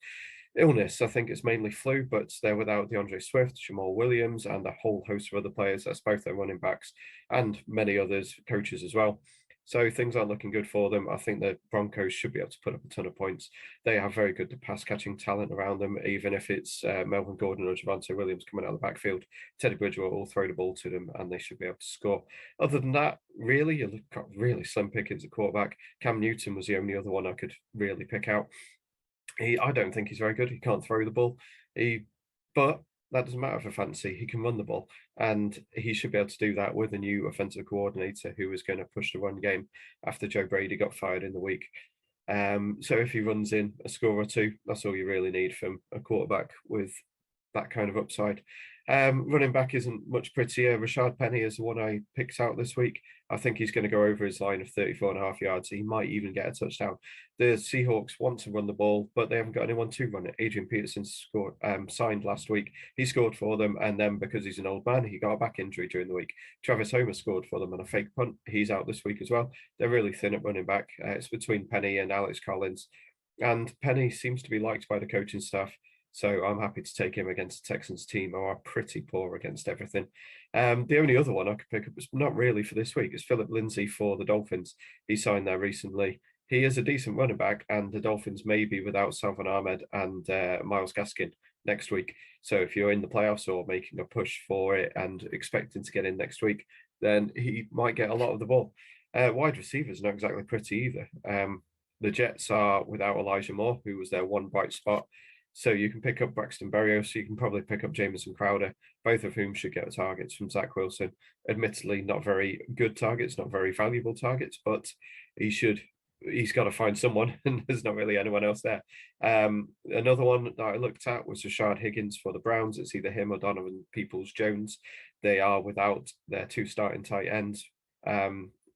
illness. I think it's mainly flu, but they're without DeAndre Swift, Jamal Williams, and a whole host of other players. That's both their running backs and many others, coaches as well. So things aren't looking good for them. I think the Broncos should be able to put up a ton of points. They have very good pass catching talent around them, even if it's Melvin Gordon or Javonte Williams coming out of the backfield. Teddy Bridgewater will throw the ball to them and they should be able to score. Other than that, really, you've got really slim pickings at quarterback. Cam Newton was the only other one I could really pick out. I don't think he's very good. He can't throw the ball. But that doesn't matter for fantasy. He can run the ball, and he should be able to do that with a new offensive coordinator who is going to push the run game after Joe Brady got fired in the week. So if he runs in a score or two, that's all you really need from a quarterback with that kind of upside. Running back isn't much prettier. Rashad Penny is the one I picked out this week. I think he's going to go over his line of 34.5 yards. He might even get a touchdown. The Seahawks want to run the ball, but they haven't got anyone to run it. Adrian Peterson signed last week. He scored for them, and then because he's an old man, he got a back injury during the week. Travis Homer scored for them on a fake punt. He's out this week as well. They're really thin at running back. It's between Penny and Alex Collins. And Penny seems to be liked by the coaching staff. So I'm happy to take him against the Texans team who are pretty poor against everything. The only other one I could pick up is not really for this week. Is Philip Lindsay for the Dolphins. He signed there recently. He is a decent running back, and the Dolphins may be without Salvon Ahmed and Myles Gaskin next week. So if you're in the playoffs or making a push for it and expecting to get in next week, then he might get a lot of the ball. Wide receivers not exactly pretty either. The Jets are without Elijah Moore, who was their one bright spot. So you can pick up Braxton Berrios. You can probably pick up Jamison Crowder, both of whom should get targets from Zach Wilson. Admittedly, not very good targets, not very valuable targets, but he's got to find someone, and there's not really anyone else there. Another one that I looked at was Rashard Higgins for the Browns. It's either him or Donovan Peoples-Jones. They are without their two starting tight ends.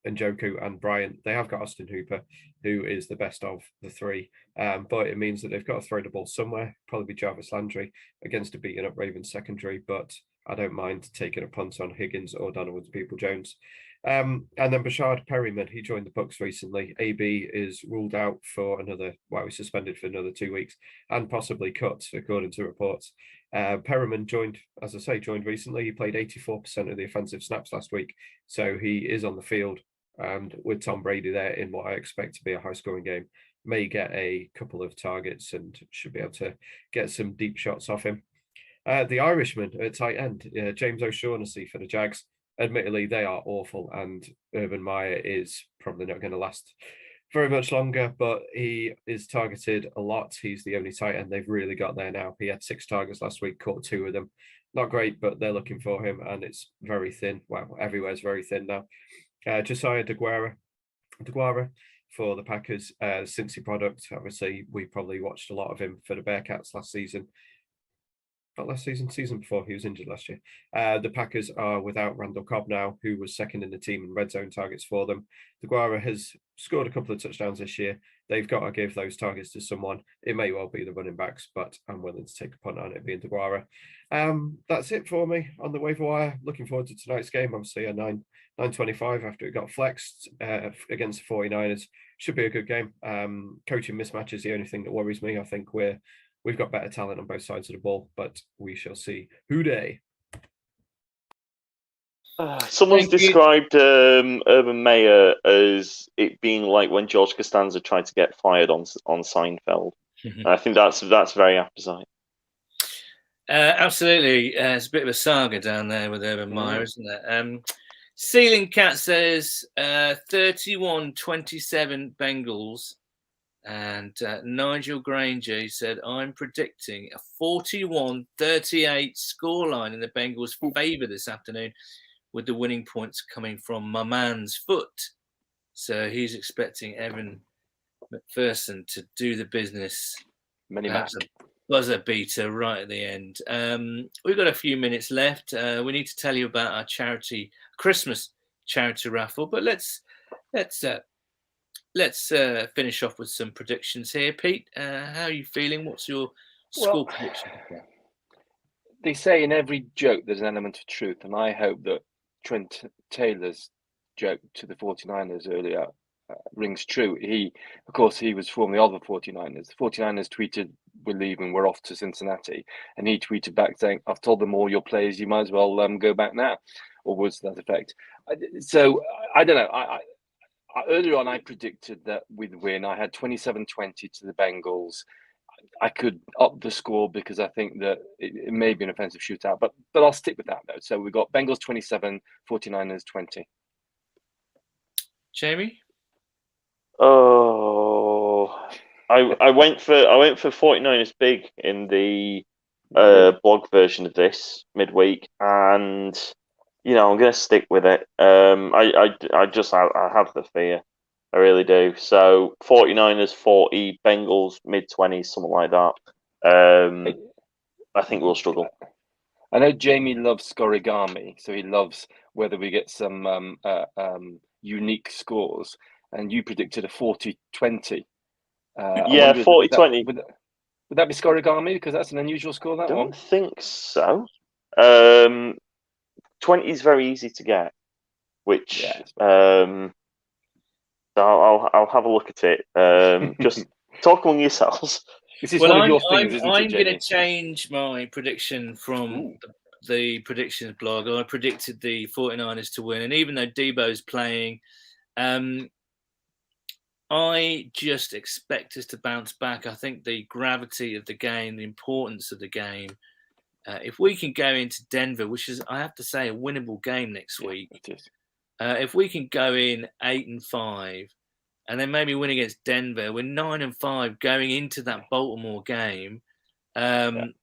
Njoku and Bryant. They have got Austin Hooper, who is the best of the three. But it means that they've got to throw the ball somewhere, probably Jarvis Landry against a beaten up Ravens secondary, but I don't mind taking a punt on Higgins or Donovan Peoples-Jones. And then Bashard Perryman, he joined the Bucs recently. AB is ruled out for he's suspended for another 2 weeks and possibly cut, according to reports. Perryman joined recently. He played 84% of the offensive snaps last week, so he is on the field. And with Tom Brady there in what I expect to be a high-scoring game, may get a couple of targets and should be able to get some deep shots off him. The Irishman at tight end, James O'Shaughnessy for the Jags. Admittedly, they are awful, and Urban Meyer is probably not going to last very much longer, but he is targeted a lot. He's the only tight end they've really got there now. He had 6 targets last week, caught 2 of them. Not great, but they're looking for him, and it's very thin. Well, everywhere's very thin now. Josiah DeGuara for the Packers, Cincy product. Obviously, we probably watched a lot of him for the Bearcats last season. Not season before, he was injured last year. The Packers are without Randall Cobb now, who was second in the team in red zone targets for them. DeGuara has scored a couple of touchdowns this year. They've got to give those targets to someone. It may well be the running backs, but I'm willing to take a punt on it being DeGuara. That's it for me on the waiver wire. Looking forward to tonight's game. Obviously a 9:25 after it got flexed against the 49ers. Should be a good game. Coaching mismatch is the only thing that worries me. I think we're we've got better talent on both sides of the ball, but we shall see. Who dey? Someone's described Urban Meyer as it being like when George Costanza tried to get fired on Seinfeld. I think that's very apposite. Absolutely. It's a bit of a saga down there with Urban Meyer, isn't it? Ceiling Cat says 31-27 Bengals. And Nigel Granger said, I'm predicting a 41-38 scoreline in the Bengals' favour this afternoon, with the winning points coming from my man's foot. So he's expecting Evan McPherson to do the business. Perhaps a buzzer beater right at the end. We've got a few minutes left. We need to tell you about our Christmas charity raffle, but let's finish off with some predictions here. Pete, how are you feeling? What's your score prediction? They say in every joke there's an element of truth, and I hope that Trent Taylor's joke to the 49ers earlier rings true. He was formerly of the 49ers. The 49ers tweeted, "We're leaving, we're off to Cincinnati," and he tweeted back saying, "I've told them all your players, you might as well go back now," or words to that effect. So I don't know. Earlier on, I predicted that we'd win. I had 27-20 to the Bengals. I could up the score because I think that it may be an offensive shootout, but I'll stick with that, though. So we've got Bengals 27, 49ers 20. Jamie? Oh, I went for 49ers big in the blog version of this midweek, and I'm going to stick with it. I have the fear. I really do. So 49ers 40, Bengals mid-20s, something like that. I think we'll struggle. I know Jamie loves scorigami, so he loves whether we get some unique scores. And you predicted a 40-20. Yeah, 40-20. Would that be scorigami? Because that's an unusual score, that one. I don't think so. 20 is very easy to get, which I'll have a look at it. Just talk among yourselves. This is one of your things, isn't it, I'm Jamie? going to change my prediction from the predictions blog. I predicted the 49ers to win, and even though Debo's playing, I just expect us to bounce back. I think the gravity of the game, the importance of the game, if we can go into Denver, which is, I have to say, a winnable game next week. It is. If we can go in 8-5 and then maybe win against Denver, we're 9-5 going into that Baltimore game. And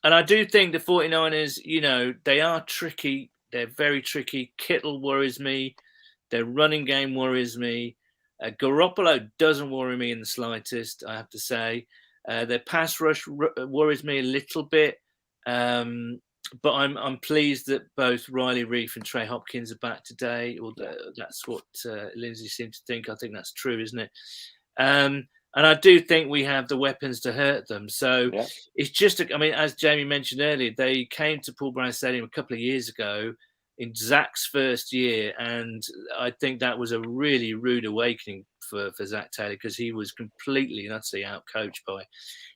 I do think the 49ers, they are tricky. They're very tricky. Kittle worries me. Their running game worries me. Garoppolo doesn't worry me in the slightest, I have to say. Their pass rush worries me a little bit. But I'm pleased that both Riley Reef and Trey Hopkins are back today. Or that's what Lindsay seemed to think. I think that's true, isn't it? And I do think we have the weapons to hurt them. So it's just, as Jamie mentioned earlier, they came to Paul Brown Stadium a couple of years ago in Zach's first year. And I think that was a really rude awakening for Zach Taylor, because he was completely and utterly outcoached by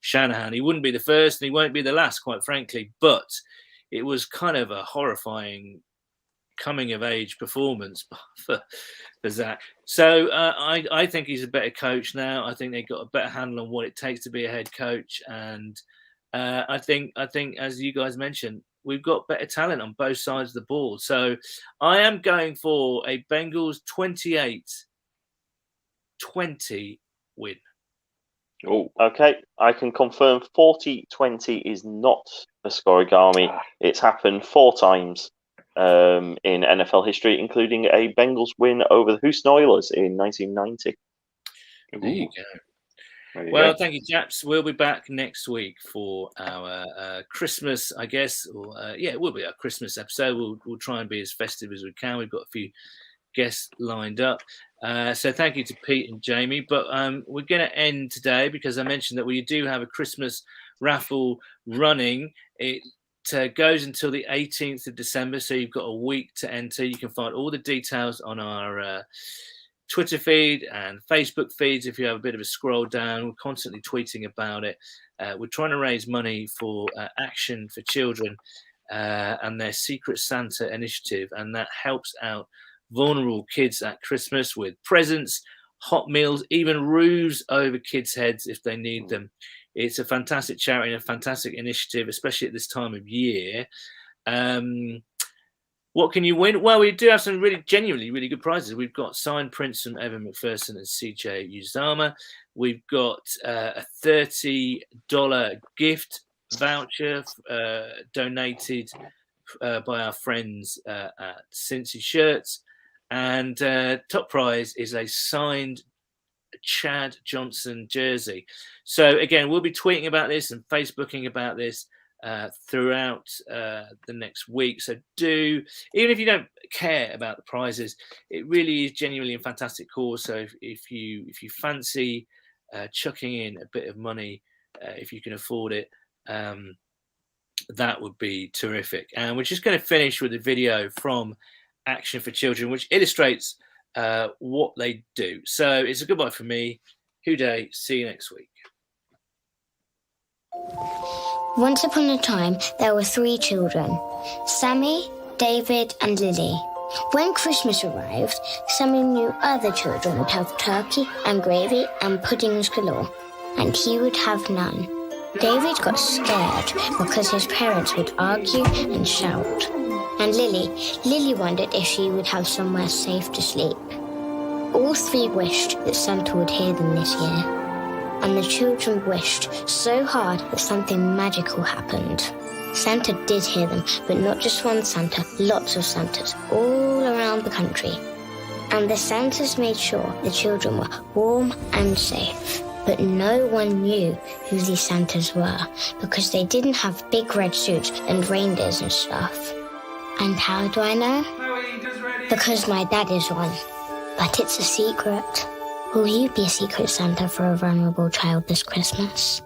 Shanahan. He wouldn't be the first and he won't be the last, quite frankly. But it was kind of a horrifying coming-of-age performance for Zach. So I think he's a better coach now. I think they've got a better handle on what it takes to be a head coach. And I think, as you guys mentioned, we've got better talent on both sides of the ball. So I am going for a Bengals 28-20 win. Oh, okay. I can confirm 40-20 is not a scorigami. It's happened 4 times in NFL history, including a Bengals win over the Houston Oilers in 1990. There you go. Well, thank you, chaps. We'll be back next week for our Christmas, I guess. Or it will be our Christmas episode. We'll try and be as festive as we can. We've got a few guests lined up. So thank you to Pete and Jamie. But we're going to end today because I mentioned that we do have a Christmas raffle running. It goes until the 18th of December, so you've got a week to enter. You can find all the details on our Twitter feed and Facebook feeds. If you have a bit of a scroll down, we're constantly tweeting about it. We're trying to raise money for Action for Children and their Secret Santa initiative, and that helps out vulnerable kids at Christmas with presents, hot meals, even roofs over kids' heads if they need them. It's a fantastic charity and a fantastic initiative, especially at this time of year. What can you win? Well, we do have some genuinely really good prizes. We've got signed prints from Evan McPherson and CJ Uzama. We've got a $30 gift voucher donated by our friends at Cincy Shirts. And top prize is a signed Chad Johnson jersey. So again, we'll be tweeting about this and Facebooking about this throughout the next week. So even if you don't care about the prizes, it really is genuinely a fantastic cause. So if you fancy chucking in a bit of money, if you can afford it, that would be terrific. And we're just going to finish with a video from Action for Children, which illustrates what they do. So it's a goodbye from me. Houday, see you next week. Once upon a time, there were 3 children, Sammy, David, and Lily. When Christmas arrived, Sammy knew other children would have turkey and gravy and puddings galore, and he would have none. David got scared because his parents would argue and shout. And Lily wondered if she would have somewhere safe to sleep. All 3 wished that Santa would hear them this year. And the children wished so hard that something magical happened. Santa did hear them, but not just one Santa, lots of Santas all around the country. And the Santas made sure the children were warm and safe. But no one knew who these Santas were, because they didn't have big red suits and reindeers and stuff. And how do I know? Because my dad is one. But it's a secret. Will you be a secret Santa for a vulnerable child this Christmas?